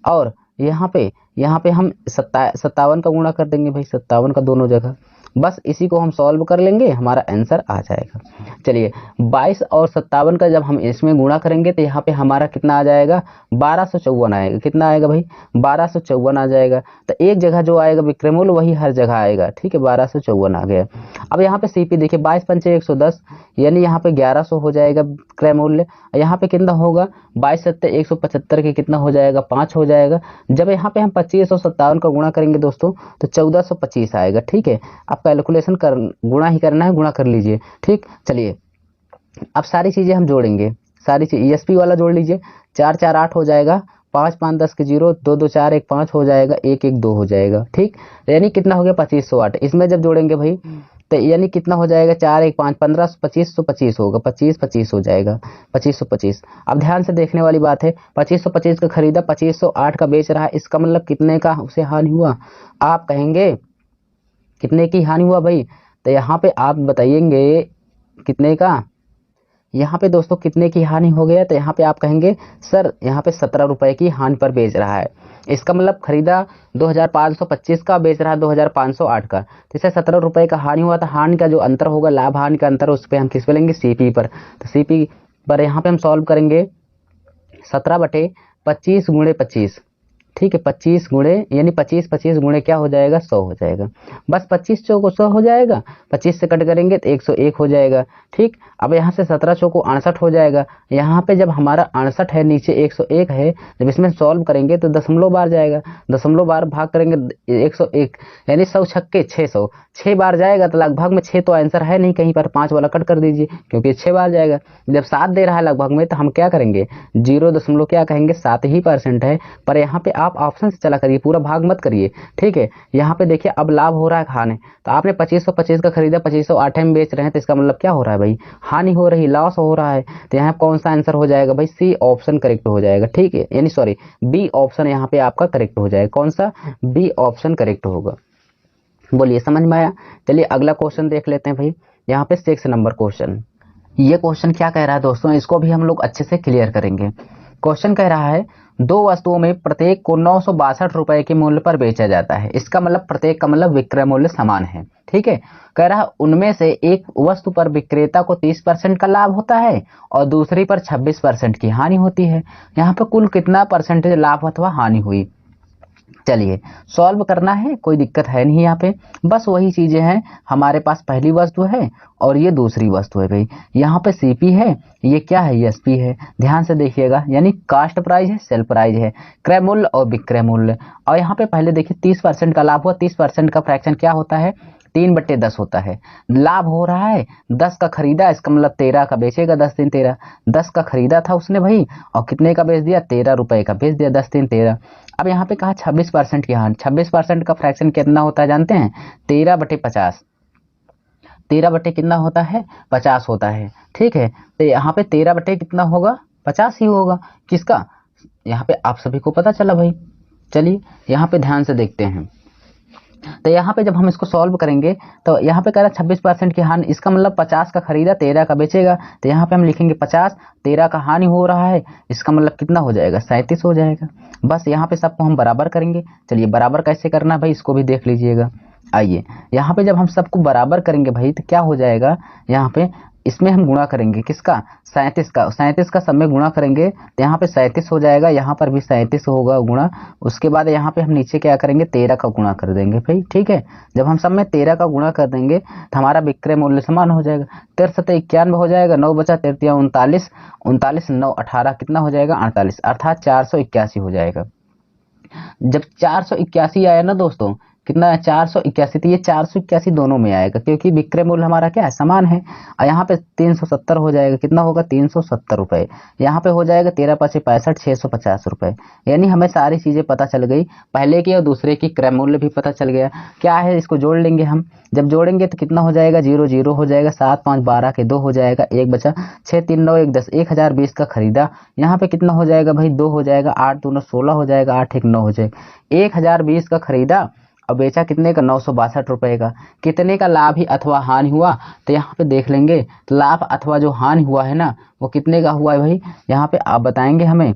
और यहाँ पे हम 57 का गुणा कर देंगे भाई, 57 का दोनों जगह। बस इसी को हम सॉल्व कर लेंगे, हमारा आंसर आ जाएगा। चलिए 22 और 57 का जब हम इसमें गुणा करेंगे तो यहाँ पे हमारा कितना आ जाएगा 1254 आएगा। कितना आएगा भाई 1254 आ जाएगा। तो एक जगह जो आएगा विक्रय मूल्य वही हर जगह आएगा, ठीक है 1254 आ गया। अब यहाँ पे सीपी देखिए 22 पंचे 110, यानी यहाँ पे 1100 हो जाएगा क्रय मूल्य। यहाँ पे कितना होगा 22 सत्ते 175 के कितना हो जाएगा 5 हो जाएगा। जब यहाँ पे हम 25 और 57 का गुणा करेंगे दोस्तों तो 1425 आएगा। ठीक है, आप कैलकुलेशन कर गुणा ही करना है, गुणा कर लीजिए। ठीक, चलिए अब सारी चीजें हम जोड़ेंगे, सारी चीज ईएसपी वाला जोड़ लीजिए, 4 4 8 हो जाएगा, 5 5 10 के 0, 2 2 4 1 5 हो जाएगा, 1 1 2 हो जाएगा। ठीक, यानी कितना हो गया 2508। इसमें जब जोड़ेंगे भाई तो यानी कितना हो जाएगा 4 1 5 15 2525 होगा, 25 25 हो जाएगा, 2525। अब ध्यान से देखने वाली बात है, 2525 का खरीदा, 2508 का बेच रहा है, इसका मतलब कितने का उसे हानि हुआ। आप कहेंगे कितने की हानि हुआ भाई, तो यहाँ पे आप बताइएंगे कितने का, यहाँ पे दोस्तों कितने की हानि हो गया, तो यहाँ पे आप कहेंगे सर यहाँ पे 17 रुपए की हानि पर बेच रहा है। इसका मतलब खरीदा 2525 का, बेच रहा है 2508 का, तो इसे 17 रुपए का हानि हुआ। तो हानि का जो अंतर होगा, लाभ हानि का अंतर, उस पर हम किस पे लेंगे सीपी पर। तो सीपी पर यहाँ पे हम सॉल्व करेंगे 17 बटे 25 गुणे 25। ठीक है, 25 गुणे यानी 25 25 गुणे क्या हो जाएगा 100 हो जाएगा। बस 25 चौको 100 हो जाएगा, 25 से कट करेंगे तो 101 हो जाएगा। ठीक, अब यहाँ से 17 चौको 68 हो जाएगा। यहाँ पे जब हमारा 68 है, नीचे 101 है, जब इसमें सॉल्व करेंगे तो दशमलव बार जाएगा, दशमलव बार भाग करेंगे 101, यानी 100 छक्के 600, 6 बार जाएगा। तो लगभग में 6 तो आंसर है नहीं कहीं पर, 5 वाला कट कर दीजिए क्योंकि 6 बार जाएगा। जब 7 दे रहा है लगभग में तो हम क्या करेंगे 0 क्या कहेंगे 7 ही % है। पर यहाँ पे आप ऑप्शन से चला करिए, पूरा भाग मत करिए। ठीक है, यहाँ पे देखिए अब लाभ हो रहा है खाने, तो आपने 2525 का खरीदा, 2508 में बेच रहे हैं, तो इसका मतलब क्या हो रहा है भाई हानि हो रही, लॉस हो रहा है। तो यहाँ कौन सा आंसर हो जाएगा भाई सी ऑप्शन करेक्ट हो जाएगा। ठीक है, यानी सॉरी बी ऑप्शन यहाँ पे आपका करेक्ट हो जाएगा। कौन सा बी ऑप्शन करेक्ट होगा, बोलिए समझ में आया। चलिए अगला क्वेश्चन देख लेते हैं भाई, यहाँ पे 6 नंबर क्वेश्चन। ये क्वेश्चन क्या कह रहा है दोस्तों, इसको भी हम लोग अच्छे से क्लियर करेंगे। क्वेश्चन कह रहा है 2 वस्तुओं में प्रत्येक को 962 रुपए के मूल्य पर बेचा जाता है। इसका मतलब प्रत्येक का मतलब विक्रय मूल्य समान है। ठीक है, कह रहा है उनमें से एक वस्तु पर विक्रेता को 30% का लाभ होता है और दूसरी पर 26% की हानि होती है। यहाँ पर कुल कितना % लाभ अथवा हानि हुई। चलिए सॉल्व करना है, कोई दिक्कत है नहीं यहाँ पे, बस वही चीजें हैं। हमारे पास पहली वस्तु है और ये दूसरी वस्तु है भाई। यहाँ पे सीपी है, ये क्या है एसपी है। ध्यान से देखिएगा, यानी कास्ट प्राइस है, सेल प्राइस है, क्रय मूल्य और विक्रय मूल्य। और यहाँ पे पहले देखिए 30% का लाभ हुआ, 30% का फ्रैक्शन क्या होता है 3/10 होता है। लाभ हो रहा है 10 का खरीदा, इसका मतलब 13 का बेचेगा, 10 3 13, 10 का खरीदा था उसने भाई और कितने का बेच दिया 13 रुपए का बेच दिया, 10 3 13। अब यहाँ पे कहा 26% की हानि, 26% का फ्रैक्शन कितना होता है जानते हैं 13/50, 13 बटे कितना होता है 50 होता है। ठीक है, तो यहाँ पे 13 बटे कितना होगा 50 ही होगा। किसका, यहाँ पे आप सभी को पता चला भाई। चलिए यहाँ पे ध्यान से देखते हैं, तो यहाँ पे जब हम इसको सॉल्व करेंगे तो यहाँ पे कह रहा है 26% की हानि, इसका मतलब 50 का खरीदा 13 का बेचेगा। तो यहाँ पे हम लिखेंगे 50, 13 का हानि हो रहा है, इसका मतलब कितना हो जाएगा 37 हो जाएगा। बस यहाँ पे सबको हम बराबर करेंगे। चलिए बराबर कैसे करना है भाई इसको भी देख लीजिएगा। आइए यहाँ पे जब हम सबको बराबर करेंगे भाई तो क्या हो जाएगा, यहाँ पे इसमें हम गुणा करेंगे किसका 37 का, 37 का सब में गुणा करेंगे तो यहाँ पे 37 हो जाएगा, यहाँ पर भी 37 होगा गुणा। उसके बाद यहाँ पे हम नीचे क्या करेंगे 13 का गुणा कर देंगे भाई। ठीक है, जब हम सब में 13 का गुणा कर देंगे तो हमारा विक्रय मूल्य समान हो जाएगा, 13 91 हो जाएगा, 9 बचा 13 39, 39 9 18 कितना हो जाएगा 48, अर्थात 481 हो जाएगा। जब 481 आया ना दोस्तों, कितना है 481, तो ये 481 दोनों में आएगा क्योंकि विक्रय मूल्य हमारा क्या है समान है। और यहाँ पे 370 हो जाएगा, कितना होगा 370 रुपये। यहाँ पे हो जाएगा 13 पचे 65 650 रुपये। यानी हमें सारी चीज़ें पता चल गई, पहले की और दूसरे की क्रय मूल्य भी पता चल गया। क्या है इसको जोड़ लेंगे हम, जब जोड़ेंगे तो कितना हो जाएगा 0 0 हो जाएगा, 7 5 12 के 2 हो जाएगा, 1 बचा, 6 3 9 1 10, 1020 का खरीदा। यहाँ पे कितना हो जाएगा भाई 2 हो जाएगा, 8 2 9 16 हो जाएगा, 8 1 9 हो जाएगा। 1020 का खरीदा और बेचा कितने का 962 रुपये का। कितने का लाभ ही अथवा हानि हुआ, तो यहाँ पे देख लेंगे। तो लाभ अथवा जो हानि हुआ है ना वो कितने का हुआ है भाई, यहाँ पे आप बताएंगे हमें,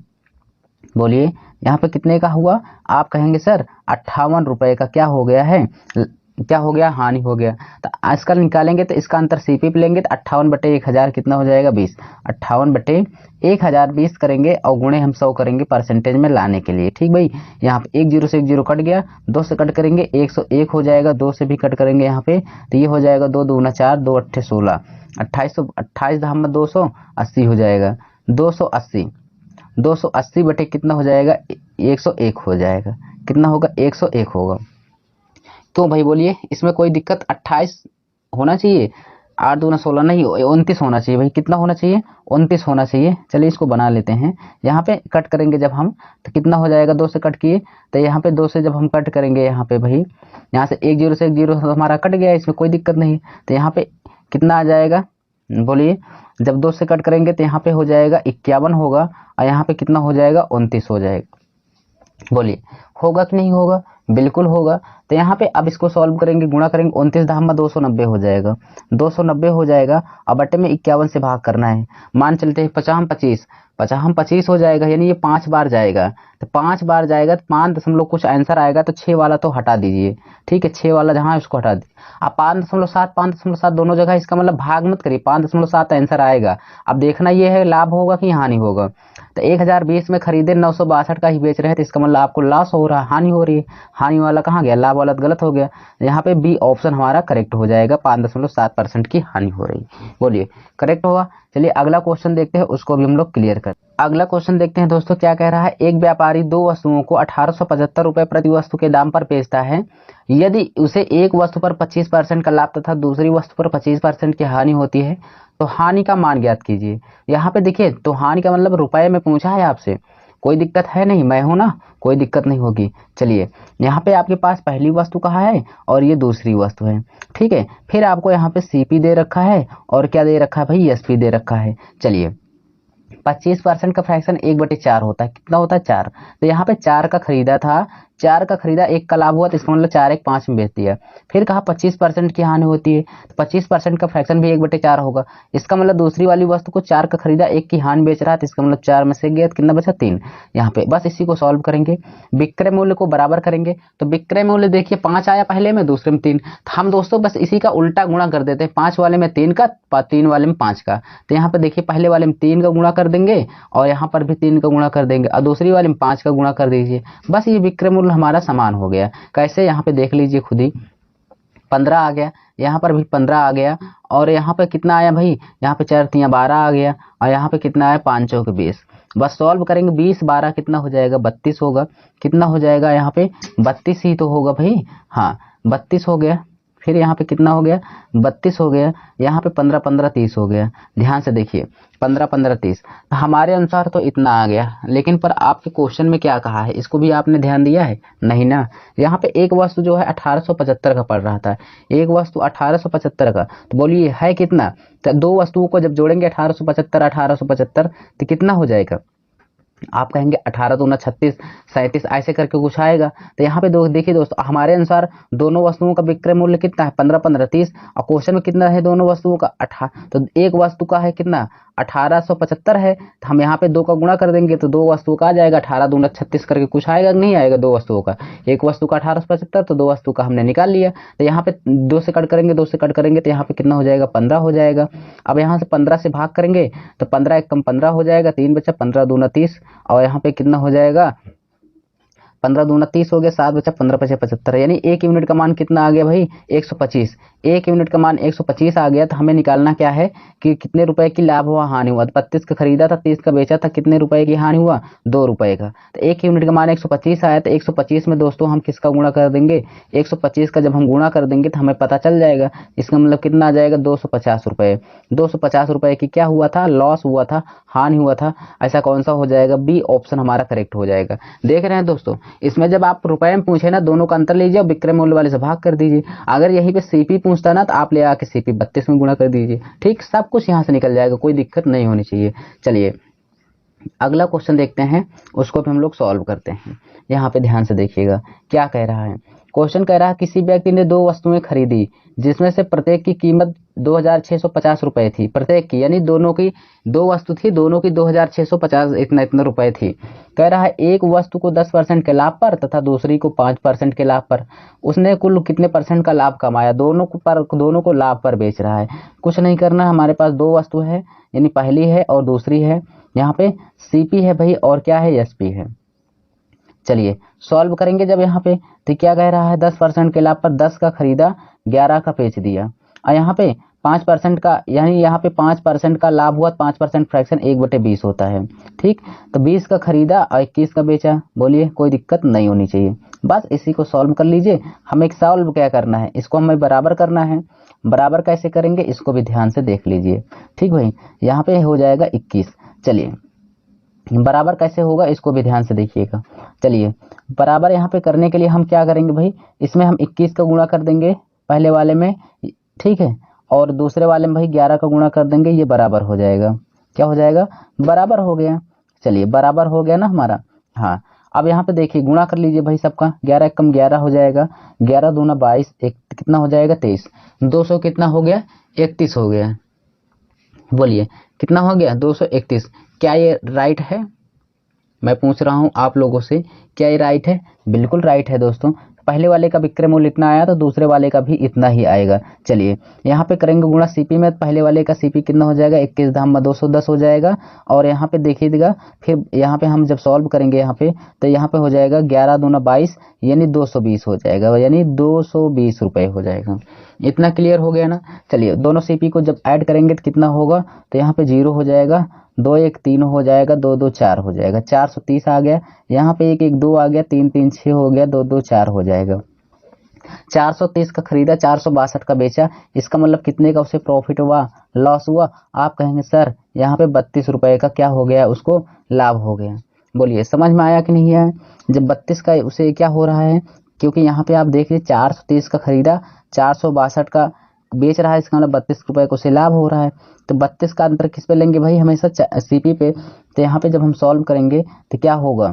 बोलिए यहाँ पे कितने का हुआ। आप कहेंगे सर 58 रुपये का क्या हो गया है, क्या हो गया हानि हो गया। तो आजकल निकालेंगे तो इसका अंतर सीपी पे लेंगे तो 58/1000 कितना हो जाएगा 20। 58/1020 करेंगे और गुणे हम 100 करेंगे परसेंटेज में लाने के लिए। ठीक भाई, यहाँ पे 1 0 से 1 0 कट गया, 2 से कट करेंगे 101 हो जाएगा, 2 से भी कट करेंगे यहाँ पे तो ये हो जाएगा 2 2 4 2 8 16, 28 धाम 280 हो जाएगा, 280 280 बटे कितना हो जाएगा 101 हो जाएगा, कितना होगा 101 होगा। तो भाई बोलिए इसमें कोई दिक्कत, 28 होना चाहिए, 8 दूना 16 नहीं 29 होना चाहिए भाई, कितना होना चाहिए 29 होना चाहिए। चलिए इसको बना लेते हैं, यहाँ पे कट करेंगे जब हम तो कितना हो जाएगा 2 से कट किए तो यहाँ पे 2 से जब हम कट करेंगे यहाँ पे भाई, यहाँ से 1 0 से 1 0 हमारा कट गया, इसमें कोई दिक्कत नहीं। तो यहाँ पे कितना आ जाएगा बोलिए, जब 2 से कट करेंगे तो यहाँ पे हो जाएगा 51 होगा और यहाँ पे कितना हो जाएगा 29 हो जाएगा। बोलिए होगा कि नहीं होगा, बिल्कुल होगा। तो यहाँ पे अब इसको सॉल्व करेंगे, गुणा करेंगे, 29 धाम 290 हो जाएगा, 290 हो जाएगा। अब बटे में 51 से भाग करना है, मान चलते हैं 50 25 50 25 हो जाएगा, यानी ये 5 बार जाएगा। तो 5 बार जाएगा तो 5 दशमलव कुछ आंसर आएगा, तो 6 वाला तो हटा दीजिए। ठीक है, 6 वाला जहाँ है उसको हटा दीजिए। अब 5.7 5.7 दोनों जगह, इसका मतलब भाग मत करिए, 5.7 आंसर आएगा। अब देखना ये है लाभ होगा कि हानि होगा। तो 1020 में खरीदे 962 का ही बेच रहे हैं, तो इसका मतलब आपको लॉस हो रहा है, हानि हो रही है। हानि वाला कहाँ गया, लाभ वाला गलत हो गया। यहाँ पे बी ऑप्शन हमारा करेक्ट हो जाएगा, 5.7% की हानि हो रही। बोलिए करेक्ट होगा। चलिए अगला क्वेश्चन देखते हैं, उसको भी हम लोग क्लियर कर। अगला क्वेश्चन देखते हैं दोस्तों, क्या कह रहा है। एक व्यापारी 2 वस्तुओं को 1875 रुपये प्रति वस्तु के दाम पर बेचता है। यदि उसे एक वस्तु पर 25% का लाभ तथा दूसरी वस्तु पर 25% की हानि होती है तो हानि का मान ज्ञात कीजिए। यहाँ पे देखिए, तो हानि का मतलब रुपए में पूछा है आपसे, कोई दिक्कत है नहीं, मैं हूं ना, कोई दिक्कत नहीं होगी। चलिए यहाँ पे आपके पास पहली वस्तु कहा है और ये दूसरी वस्तु है। ठीक है, फिर आपको यहाँ पे सीपी दे रखा है और क्या दे रखा है भाई, एसपी दे रखा है। चलिए 25% का फ्रैक्शन 1/4 होता है, कितना होता है 4। तो यहाँ पे 4 का खरीदा था, 4 का खरीदा, 1 का लाभ हुआ, तो इसका मतलब 4 1 5 में बेच दिया। फिर कहा 25% की हानि होती है, तो 25% का फ्रैक्शन भी 1/4 होगा। इसका मतलब दूसरी वाली वस्तु को 4 का खरीदा, 1 की हानि बेच रहा है, तो इसका मतलब 4 में से गया, कितना बचा 3। यहाँ पे बस इसी को सॉल्व करेंगे, विक्रय मूल्य को बराबर करेंगे। तो विक्रय मूल्य देखिए 5 आया पहले में, दूसरे में 3। हम दोस्तों बस इसी का उल्टा गुणा कर देते हैं, 5 वाले में 3 का, 3 वाले में 5 का। तो यहाँ पे देखिए पहले वाले में 3 का गुणा कर देंगे और यहाँ पर भी 3 का गुणा कर देंगे और दूसरी वाले में 5 का गुणा कर दीजिए। बस ये विक्रय मूल्य हमारा समान हो गया। कैसे, यहाँ पे देख लीजिए खुद ही, 15 आ गया, यहाँ पर भी 15 आ गया और यहाँ पे कितना आया भाई, यहाँ पे 4 3 12 आ गया और यहाँ पे कितना आया 5 चौक 20। बस सॉल्व करेंगे, 20 12 कितना हो जाएगा 32 होगा। कितना हो जाएगा यहाँ पे 32 ही तो होगा भाई, हाँ 32 हो गया। फिर यहाँ पे कितना हो गया 32 हो गया, यहाँ पे 15 15 30 हो गया। ध्यान से देखिए 15 15 30, हमारे अनुसार तो इतना आ गया, लेकिन पर आपके क्वेश्चन में क्या कहा है इसको भी आपने ध्यान दिया है नहीं ना। यहाँ पे एक वस्तु जो है 1875 का पड़ रहा था, एक वस्तु 1875 का, तो बोलिए है कितना। तो 2 वस्तुओं को जब जोड़ेंगे 1875 1875 तो कितना हो जाएगा, आप कहेंगे 18 दूना 36 37 ऐसे करके कुछ आएगा। तो यहाँ पे देखिए दोस्तों, हमारे अनुसार दोनों वस्तुओं का विक्रय मूल्य कितना है 15 15 30 और क्वेश्चन में कितना है दोनों वस्तुओं का 18। तो एक वस्तु का है कितना 1875 है, तो हम यहाँ पे 2 का गुणा कर देंगे तो 2 वस्तुओं का आ जाएगा 18 दूना 36 करके कुछ आएगा कि नहीं आएगा। 2 वस्तुओं का, एक वस्तु का 1875 तो 2 वस्तु का हमने निकाल लिया। तो यहाँ पे 2 से कट करेंगे, 2 से कट करेंगे तो यहाँ पे कितना हो जाएगा 15 हो जाएगा। अब यहाँ से 15 से भाग करेंगे तो 15 1 कम 15 हो जाएगा, 3 बचा, 15 दूना 30 और यहाँ पे कितना हो जाएगा 15 दूना 30 हो गया, 7 बचा 15 बचे 75, यानी 1 यूनिट का मान कितना आ गया भाई 125। 1 यूनिट का मान 125 आ गया, तो हमें निकालना क्या है कि कितने रुपए की लाभ हुआ हानि हुआ। 32 का खरीदा था, 30 का बेचा था, कितने रुपए की हानि हुआ 2 रुपए का। तो 1 यूनिट का मान 125 आया, तो 125 में दोस्तों हम किसका गुणा कर देंगे, 125 का जब हम गुणा कर देंगे तो हमें पता चल जाएगा, इसका मतलब कितना आ जाएगा 250 रुपए। 250 रुपए की क्या हुआ था, लॉस हुआ था, हानि हुआ था। ऐसा कौन सा हो जाएगा, बी ऑप्शन हमारा करेक्ट हो जाएगा। देख रहे हैं दोस्तों, इसमें जब आप रुपए में पूछे ना, दोनों का अंतर लीजिए और विक्रय मूल्य वाले से भाग कर दीजिए। अगर यहीं पे सीपी पूछता ना, तो आप ले आके सीपी 32 में गुणा कर दीजिए। ठीक, सब कुछ यहाँ से निकल जाएगा, कोई दिक्कत नहीं होनी चाहिए। चलिए अगला क्वेश्चन देखते हैं, उसको भी हम लोग सॉल्व करते हैं। यहाँ पे ध्यान से देखिएगा क्या कह रहा है। क्वेश्चन कह रहा है किसी व्यक्ति ने 2 वस्तुएं खरीदी जिसमें से प्रत्येक की कीमत 2650 रुपए थी। प्रत्येक की यानी दोनों की 2 वस्तु थी, दोनों की 2650 इतना रुपए थी। कह रहा है एक वस्तु को 10% के लाभ पर तथा दूसरी को 5% के लाभ पर उसने कुल कितने परसेंट का लाभ कमाया। दोनों को लाभ पर बेच रहा है। कुछ नहीं करना, हमारे पास 2 वस्तु है, यानी पहली है और दूसरी है। यहाँ पे सीपी है भाई और क्या है, एसपी है। चलिए सॉल्व करेंगे जब यहाँ पे, तो क्या कह रहा है 10% के लाभ पर 10 का खरीदा 11 का बेच दिया। और यहाँ पे 5% का, यानी यहाँ पे 5% का लाभ हुआ, 5% फ्रैक्शन 1/20 होता है। ठीक, तो 20 का खरीदा और 21 का बेचा। बोलिए कोई दिक्कत नहीं होनी चाहिए, बस इसी को सॉल्व कर लीजिए। हमें सॉल्व क्या करना है, इसको हमें बराबर करना है। बराबर कैसे करेंगे इसको भी ध्यान से देख लीजिए। ठीक भाई, यहाँ पे हो जाएगा 21। चलिए बराबर कैसे होगा इसको भी ध्यान से देखिएगा। चलिए बराबर यहाँ पे करने के लिए हम क्या करेंगे भाई, इसमें हम 21 का गुणा कर देंगे पहले वाले में, ठीक है, और दूसरे वाले में भाई 11 का गुणा कर देंगे, ये बराबर हो जाएगा। क्या हो जाएगा, बराबर हो गया। चलिए बराबर हो गया ना हमारा। हाँ, अब यहाँ पे देखिए गुणा कर लीजिए भाई सबका, 11 कम 11 हो जाएगा, 11 दूना 22, एक कितना हो जाएगा 23, 200 कितना हो गया 31 हो गया। बोलिए कितना हो गया 231। क्या ये राइट है, मैं पूछ रहा हूं आप लोगों से, क्या ये राइट है। बिल्कुल राइट है दोस्तों, पहले वाले का विक्रय मूल्य इतना आया तो दूसरे वाले का भी इतना ही आएगा। चलिए यहाँ पे करेंगे गुणा सीपी में, पहले वाले का सीपी कितना हो जाएगा 21 धाम 210 हो जाएगा। और यहाँ पे देखिएगा फिर यहाँ पे हम जब सॉल्व करेंगे यहाँ पे, तो यहाँ पे हो जाएगा 11 दूना 22 यानी 220 हो जाएगा, यानी 220 रुपए हो जाएगा। इतना क्लियर हो गया ना। चलिए दोनों सीपी को जब ऐड करेंगे तो कितना होगा, तो यहाँ पे 0 हो जाएगा, 2 1 3 हो जाएगा, 2 2 4 हो जाएगा, 430 आ गया। यहाँ पे 1 1 2 आ गया, 3 3 6 हो गया, 2 2 4 हो जाएगा। 430 का खरीदा 462 का बेचा, इसका मतलब कितने का उसे प्रॉफिट हुआ, लॉस हुआ। आप कहेंगे सर यहाँ पे 32 रुपए का क्या हो गया, उसको लाभ हो गया। बोलिए समझ में आया कि नहीं आया। जब 32 का उसे क्या हो रहा है, क्योंकि यहाँ पे आप देखिए 430 का खरीदा 462 का बेच रहा है, इसका मतलब 32 रुपए को उसे लाभ हो रहा है। तो 32 का अंतर किस पे लेंगे भाई, हमेशा सीपी पे। तो यहाँ पे जब हम सॉल्व करेंगे तो क्या होगा,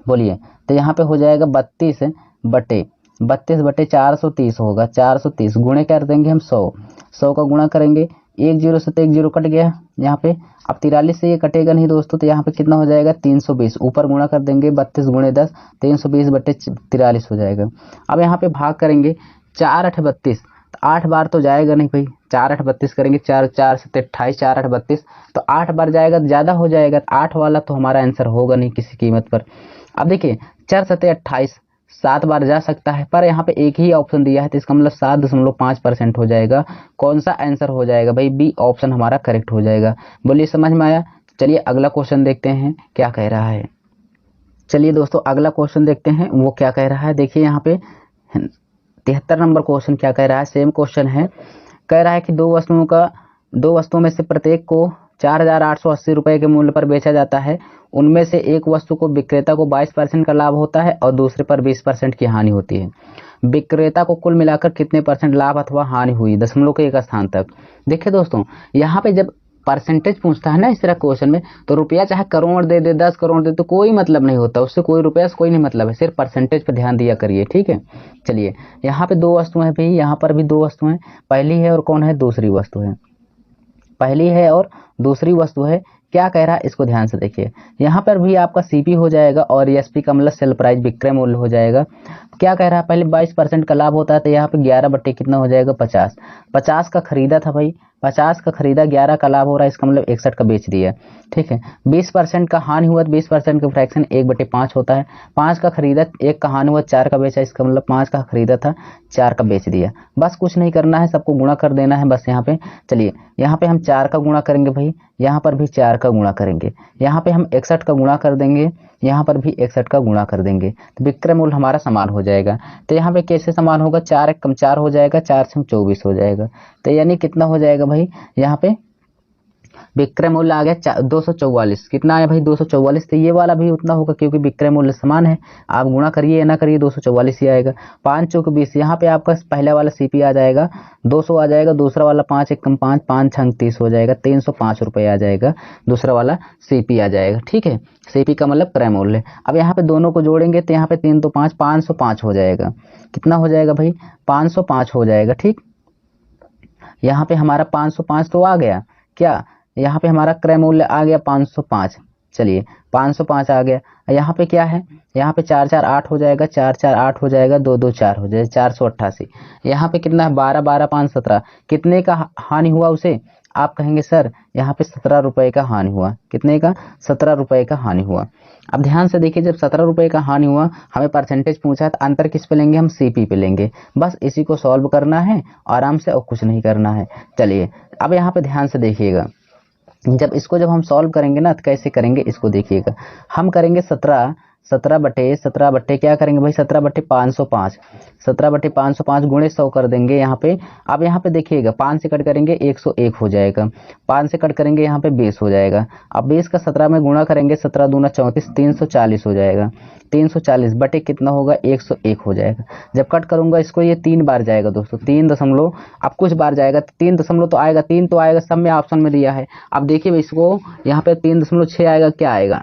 बोलिए, तो यहाँ पे हो जाएगा 32 बटे 430 होगा, 430 गुणे कर देंगे हम 100 का गुणा करेंगे, 1 0 से तो 1 0 कट गया यहाँ पे। अब 43 से ये कटेगा नहीं दोस्तों, तो यहाँ पे कितना हो जाएगा 320, ऊपर गुणा कर देंगे 32 गुणे 10, 320 बटे 43 हो जाएगा। अब यहाँ पे भाग करेंगे 4 8 32, तो 8 बार तो जाएगा नहीं भाई, 4 8 32 करेंगे, 4 4 से 28, 4 8 32, तो 8 बार जाएगा, ज़्यादा हो जाएगा। 8 वाला तो हमारा आंसर होगा नहीं किसी कीमत पर। अब देखिए 4 7 28, 7 बार जा सकता है, पर यहाँ पे एक ही ऑप्शन दिया है, तो इसका मतलब 7.5% हो जाएगा। कौन सा आंसर हो जाएगा भाई, बी ऑप्शन हमारा करेक्ट हो जाएगा। बोलिए समझ में आया। चलिए अगला क्वेश्चन देखते हैं क्या कह रहा है। चलिए दोस्तों अगला क्वेश्चन देखते हैं वो क्या कह रहा है। देखिए यहाँ पे 73 नंबर क्वेश्चन क्या कह रहा है, सेम क्वेश्चन है। कह रहा है कि दो वस्तुओं में से प्रत्येक को 4,880 रुपए के मूल्य पर बेचा जाता है। उनमें से एक वस्तु को विक्रेता को 22% का लाभ होता है और दूसरे पर 20% की हानि होती है। विक्रेता को कुल मिलाकर कितने परसेंट लाभ अथवा हानि हुई, दशमलव के एक स्थान तक। देखिए दोस्तों यहाँ पे जब परसेंटेज पूछता है ना इस तरह क्वेश्चन में, तो रुपया चाहे करोड़ दे दे 10 करोड़ दे, तो कोई मतलब नहीं होता, उससे कोई रुपया से कोई नहीं मतलब है, सिर्फ परसेंटेज पर ध्यान दिया करिए, ठीक है। चलिए यहाँ पे 2 वस्तुएं हैं भाई, यहाँ पर भी 2 वस्तुएं, पहली है और कौन है, दूसरी वस्तु है। पहली है और दूसरी वस्तु है। क्या कह रहा है इसको ध्यान से देखिए। यहाँ पर भी आपका सीपी हो जाएगा और एसपी का मतलब सेल प्राइस विक्रय मूल्य हो जाएगा। क्या कह रहा है, पहले 22% का लाभ होता है, तो यहाँ पे 11 बट्टे कितना हो जाएगा 50। 50 का खरीदा था भाई, 50 का खरीदा, 11 का लाभ हो रहा है, इसका मतलब 61 का बेच दिया। ठीक है, 20% का हानि हुआ तो 20% का फ्रैक्शन 1/5 होता है। 5 का खरीदा, 1 का हानि हुआ, 4 का बेचा, इसका मतलब 5 का खरीदा था, 4 का बेच दिया। बस कुछ नहीं करना है, सबको गुणा कर देना है बस यहाँ पे। चलिए यहाँ पे हम 4 का गुणा करेंगे भाई, यहाँ पर भी 4 का गुणा करेंगे, यहाँ पे हम 61 का गुणा कर देंगे, यहाँ पर भी 61 का गुणा कर देंगे, तो विक्रय मूल्य हमारा समान हो जाएगा। तो यहाँ पे कैसे समान होगा, 4 एक कम 4 हो जाएगा, 4 से 24 हो जाएगा। तो यानी कितना हो जाएगा भाई, यहाँ पे विक्रय मूल्य आ गया 244। कितना आया भाई 244। तो ये वाला भी उतना होगा क्योंकि विक्रय मूल्य समान है। आप गुणा करिए या ना करिए 244 ही आएगा। 5 चौक 20, यहाँ पे आपका पहला वाला सीपी आ जाएगा 200 आ जाएगा, दूसरा वाला 5 एक कम 5, 5 छंग 30 हो जाएगा, 305 रुपये आ जाएगा, दूसरा वाला सीपी आ जाएगा। ठीक है, सीपी का मतलब क्रय मूल्य। अब यहाँ पे दोनों को जोड़ेंगे तो यहाँ पे 3 तो 5, 505 हो जाएगा। कितना हो जाएगा भाई 505 हो जाएगा। ठीक, यहाँ पे हमारा 505 तो आ गया, क्या यहाँ पे हमारा क्रय मूल्य आ गया 505। चलिए 505 आ गया। यहाँ पे क्या है, यहाँ पे 4 4 8 हो जाएगा, 4 4 8 हो जाएगा, 2 2 4 हो जाएगा, 488। यहाँ पे कितना है 12 12 5 17। कितने का हानि हुआ उसे, आप कहेंगे सर यहाँ पे 17 रुपए का हानि हुआ। कितने का, 17 रुपए का हानि हुआ। अब ध्यान से देखिए, जब 17 रुपए का हानि हुआ, हमें परसेंटेज पूछा है, तो अंतर किस पे लेंगे, हम सीपी पे लेंगे। बस इसी को सॉल्व करना है आराम से और कुछ नहीं करना है। चलिए अब यहाँ पे ध्यान से देखिएगा, जब हम सॉल्व करेंगे ना तो कैसे करेंगे इसको देखिएगा। हम करेंगे 17 बट्टे क्या करेंगे भाई, 17/505, 17/505 गुणे 100 कर देंगे यहाँ पे। अब यहाँ पे देखिएगा 5 से कट करेंगे 101 हो जाएगा, 5 से कट करेंगे यहाँ पे 20 हो जाएगा। अब 20 का 17 में गुणा करेंगे, 17 दूना 34, 340 हो जाएगा। 340 बटे कितना होगा 101 हो जाएगा। जब कट करूंगा इसको, ये 3 बार जाएगा दोस्तों, 3 दशमलव, अब कुछ बार जाएगा 3 दशमलव तो आएगा, 3 तो आएगा, सब में ऑप्शन में दिया है। अब देखिए इसको, यहाँ पे 3.6 आएगा, क्या आएगा।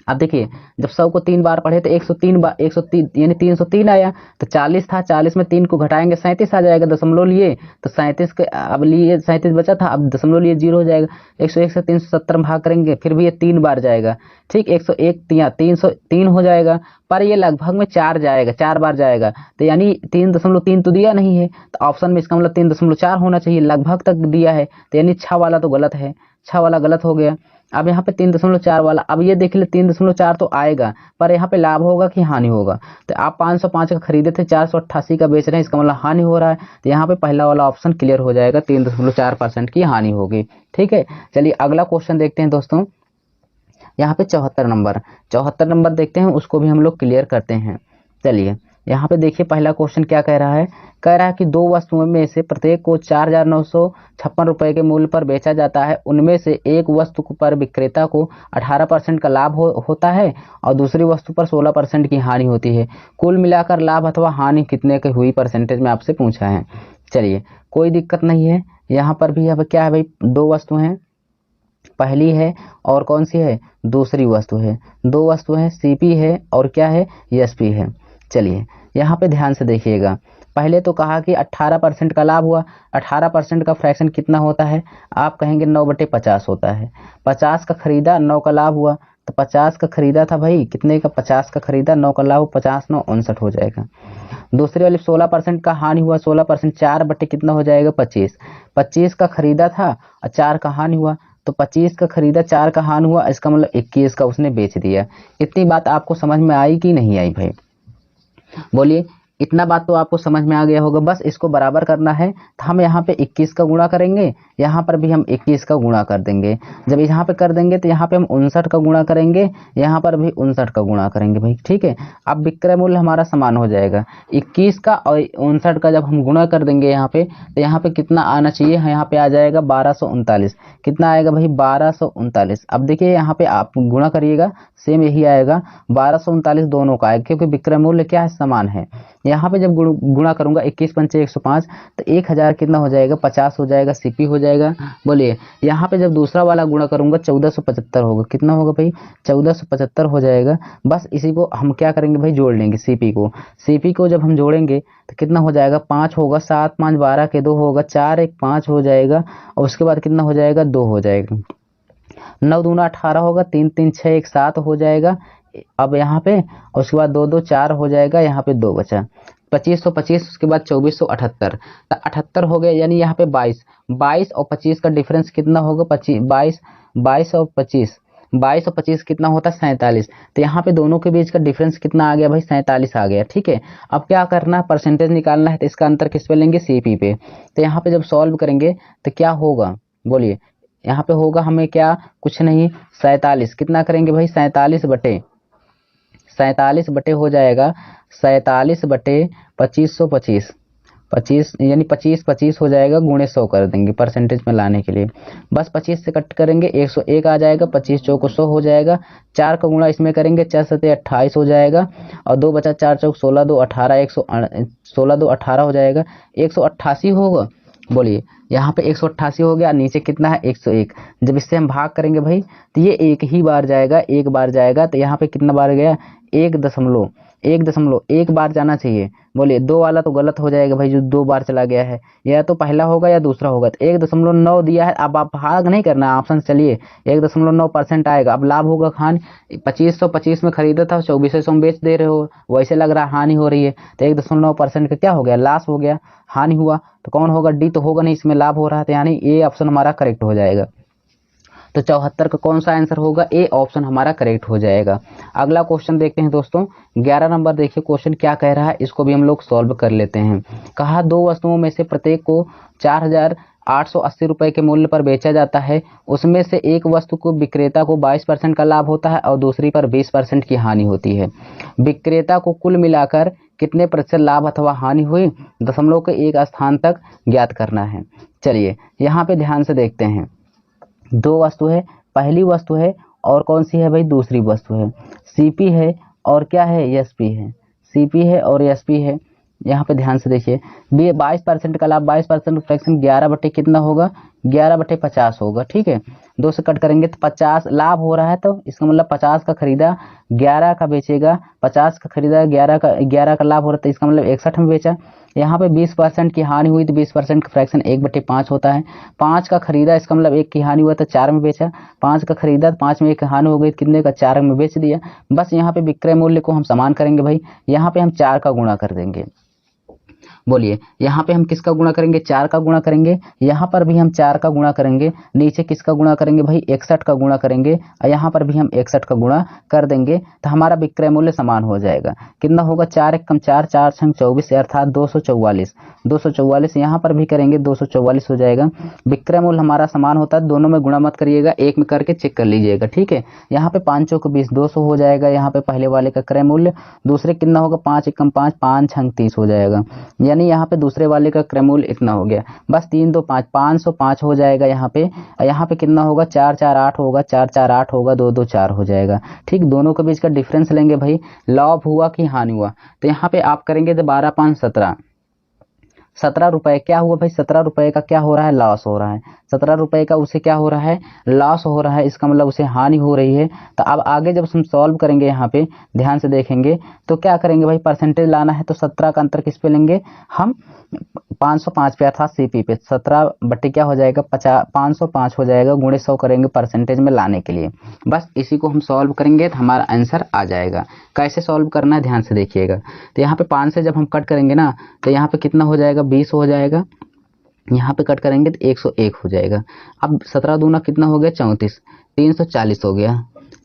अब देखिए जब 100 को 3 बार पढ़े तो 103 बार, 103 यानी 303 आया। तो 40 था, 40 में 3 को घटाएंगे 37 आ जाएगा, दशमलव लिए तो 37 के अब लिए 37 बचा था, अब दशमलव लिए 0 हो जाएगा। 101 से 370 भाग करेंगे, फिर भी ये 3 बार जाएगा। ठीक, 101 303 हो जाएगा, पर ये लगभग में 4 जाएगा, 4 बार जाएगा। तो यानी 3.3 तो दिया नहीं है, तो ऑप्शन में इसका मतलब 3.4 होना चाहिए, लगभग तक दिया है, तो यानी 6 वाला तो गलत है, 6 वाला गलत हो गया। अब यहाँ पे 3.4 वाला, अब ये देख ले 3.4 तो आएगा, पर यहाँ पे लाभ होगा कि हानि होगा। तो आप 505 का खरीदे थे, 488 का बेच रहे हैं, इसका मतलब हानि हो रहा है। तो यहाँ पे पहला वाला ऑप्शन क्लियर हो जाएगा, 3.4% की हानि होगी। ठीक है, चलिए अगला क्वेश्चन देखते हैं दोस्तों। यहाँ पे 74 नंबर देखते हैं, उसको भी हम लोग क्लियर करते हैं। चलिए यहाँ पे देखिए पहला क्वेश्चन क्या कह रहा है, कह रहा है कि 2 वस्तुओं में से प्रत्येक को 4,956 रुपए के मूल्य पर बेचा जाता है। उनमें से एक वस्तु पर विक्रेता को 18% का लाभ होता है और दूसरी वस्तु पर 16% की हानि होती है। कुल मिलाकर लाभ अथवा हानि कितने की हुई, परसेंटेज में आपसे पूछा है। चलिए कोई दिक्कत नहीं है, यहाँ पर भी अब क्या है भाई, 2 वस्तु हैं, पहली है और कौन सी है, दूसरी वस्तु है। 2 वस्तु है, सीपी है और क्या है, एसपी है। चलिए यहाँ पे ध्यान से देखिएगा, पहले तो कहा कि 18% का लाभ हुआ। 18% का फ्रैक्शन कितना होता है, आप कहेंगे 9/50 होता है। 50 का खरीदा, 9 का लाभ हुआ, तो 50 का खरीदा था भाई, कितने का, 50 का खरीदा, 9 का लाभ, 50 9 59 हो जाएगा। दूसरी वाली 16% का हानि हुआ, 16% 4 बटे कितना हो जाएगा 25। 25 का खरीदा था और 4 का हानि हुआ, तो 25 का खरीदा, 4 का हानि हुआ, इसका मतलब 21 का उसने बेच दिया। इतनी बात आपको समझ में आई कि नहीं आई भाई, बोलिए। इतना बात तो आपको समझ में आ गया होगा। बस इसको बराबर करना है, तो हम यहाँ पे 21 का गुणा करेंगे, यहाँ पर भी हम 21 का गुणा कर देंगे। जब यहाँ पे कर देंगे तो यहाँ पे हम 59 का गुणा करेंगे, यहाँ पर भी 59 का गुणा करेंगे भाई। ठीक है, अब विक्रय मूल्य हमारा समान हो जाएगा। 21 का और 59 का जब हम गुणा कर देंगे यहाँ पे, तो यहाँ पे कितना आना चाहिए, यहाँ पे आ जाएगा 1239। कितना आएगा भाई 1239। अब देखिए यहाँ पे आप गुणा करिएगा, सेम यही आएगा, 1239 दोनों का आएगा, क्योंकि विक्रय मूल्य क्या है, समान है। यहाँ पे जब गुणा करूंगा 21 पंचे 105, तो 1000 कितना हो जाएगा 50 हो जाएगा, सीपी हो जाएगा। बोलिए यहाँ पे जब दूसरा वाला गुणा करूंगा 1475 होगा, कितना होगा भाई 1475 हो जाएगा। बस इसी को हम क्या करेंगे भाई, जोड़ लेंगे सीपी को जब हम जोड़ेंगे तो कितना हो जाएगा 5 होगा, 7 5 12 के 2 होगा, 4 1 5 हो जाएगा, और उसके बाद कितना हो जाएगा 2 हो जाएगा, 9 दूना 18 होगा, 3 3 6 1 7 हो जाएगा। अब यहाँ पे उसके बाद 2 2 4 हो जाएगा, यहाँ पे 2 बचा, 2525, उसके बाद 2478, तो 78 हो गया। यानी यहाँ पे 22 और 25 का डिफरेंस कितना होगा 25, 22 और 25 कितना होता है 47। तो यहाँ पे दोनों के बीच का डिफरेंस कितना आ गया भाई 47 आ गया। ठीक है, अब क्या करना है, परसेंटेज निकालना है, तो इसका अंतर किस पे लेंगे, सीपी पे। तो यहाँ पे जब सॉल्व करेंगे तो क्या होगा, बोलिए यहाँ पे होगा हमें क्या, कुछ नहीं 47, कितना करेंगे भाई 47 बटे हो जाएगा 47 बटे 2525, 25 यानी 25 हो जाएगा, गुणे 100 कर देंगे परसेंटेज में लाने के लिए। बस 25 से कट करेंगे 101 आ जाएगा, 25 चौको 100 हो जाएगा, 4 का गुणा इसमें करेंगे 4 सते 28 हो जाएगा, और 2 बचा 4 चौक 16 2 18, 16 2 18 हो जाएगा, 188 होगा। बोलिए यहाँ पे 188 हो गया, नीचे कितना है 101। जब इससे हम भाग करेंगे भाई तो ये एक ही बार जाएगा, एक बार जाएगा, तो यहाँ पे कितना बार गया 1.1 बार जाना चाहिए। बोलिए 2 वाला तो गलत हो जाएगा भाई, जो 2 बार चला गया है, या तो पहला होगा या दूसरा होगा। तो 1.9 दिया है, अब आप भाग नहीं करना ऑप्शन, चलिए 1.9% आएगा। अब लाभ होगा हानि, 2525 में खरीदा था 2400 में बेच दे रहे हो, वैसे लग रहा हानि हो रही है, तो 1.9% का क्या हो गया, लॉस हो गया, हानि हुआ। तो कौन होगा, डी तो होगा नहीं, इसमें लाभ हो रहा था, यानी ए ऑप्शन हमारा करेक्ट हो जाएगा। तो 74 का कौन सा आंसर होगा, ए ऑप्शन हमारा करेक्ट हो जाएगा। अगला क्वेश्चन देखते हैं दोस्तों, 11 नंबर देखिए क्वेश्चन क्या कह रहा है, इसको भी हम लोग सॉल्व कर लेते हैं। कहा 2 वस्तुओं में से प्रत्येक को 4880 रुपए के मूल्य पर बेचा जाता है, उसमें से एक वस्तु को विक्रेता को 22% का लाभ होता है और दूसरी पर 20% की हानि होती है। विक्रेता को कुल मिलाकर कितने प्रतिशत लाभ अथवा हानि हुई, दशमलव के एक स्थान तक ज्ञात करना है। चलिए यहाँ पे ध्यान से देखते हैं, 2 वस्तु है, पहली वस्तु है और कौन सी है भाई, दूसरी वस्तु है, सीपी है और क्या है, एसपी है, सीपी है और एसपी है। यहाँ पे ध्यान से देखिए, 22% का लाभ, 22% फ्रैक्शन 11 बटे कितना होगा, 11 बटे 50 होगा। ठीक है, 2 से कट करेंगे तो 50 लाभ हो रहा है, तो इसका मतलब 50 का खरीदा 11 का बेचेगा, 50 का खरीदा 11 का लाभ हो रहा था, इसका मतलब 61 में बेचा। यहाँ पे 20% की हानि हुई, तो 20% का फ्रैक्शन 1/5 होता है। 5 का खरीदा, इसका मतलब 1 की हानि हुआ तो 4 में बेचा, 5 का खरीदा 5 में 1 की हानि हो गई, कितने का 4 में बेच दिया। बस यहाँ पे विक्रय मूल्य को हम समान करेंगे भाई, यहाँ पे हम 4 का गुणा कर देंगे। बोलिए यहाँ पे हम किसका गुणा करेंगे, 4 का गुणा करेंगे, यहाँ पर भी हम 4 का गुणा करेंगे, नीचे किसका गुणा करेंगे भाई 61 का गुणा करेंगे, और यहाँ पर भी हम 61 का गुणा कर देंगे, तो हमारा विक्रय मूल्य समान हो जाएगा। कितना होगा, 4 1 कम 4, 4 6 24, अर्थात 244। यहाँ पर भी करेंगे 244 हो जाएगा। विक्रय मूल्य हमारा समान होता है, दोनों में गुणा मत करिएगा, एक में करके चेक कर लीजिएगा। ठीक है, यहाँ पे 5 चौक 20, 200 हो जाएगा, यहाँ पे पहले वाले का क्रय मूल्य, दूसरे कितना होगा 5 1 कम 5, 5 6 30 हो जाएगा, यानी यहाँ पे दूसरे वाले का क्रय मूल्य इतना हो गया। बस 3 2 5, 505 हो जाएगा यहाँ पे कितना होगा 4 4 8 होगा, 4 4 8 होगा, 2 2 4 हो जाएगा। ठीक, दोनों के बीच का डिफरेंस लेंगे भाई, लाभ हुआ कि हानि हुआ, तो यहाँ पे आप करेंगे तो 12 5 17 रुपए क्या हुआ भाई, 17 रुपए का क्या हो रहा है, लॉस हो रहा है। 17 रुपए का उसे क्या हो रहा है, लॉस हो रहा है, इसका मतलब उसे हानि हो रही है। तो अब आगे जब हम सॉल्व करेंगे, यहाँ पे ध्यान से देखेंगे तो क्या करेंगे भाई, परसेंटेज लाना है, तो 17 का अंतर किस पे लेंगे हम, 505 पे, अर्थात सीपी पे। 17 बट्टे क्या हो जाएगा 505 हो जाएगा, गुणे 100 करेंगे परसेंटेज में लाने के लिए। बस इसी को हम सॉल्व करेंगे तो हमारा आंसर आ जाएगा। कैसे सॉल्व करना है ध्यान से देखिएगा, तो यहाँ पे 5 से जब हम कट करेंगे ना, तो यहाँ पे कितना हो जाएगा 20 हो जाएगा, यहाँ पे कट करेंगे तो 101 हो जाएगा। अब 17 दूना कितना हो गया 34, 340 हो गया,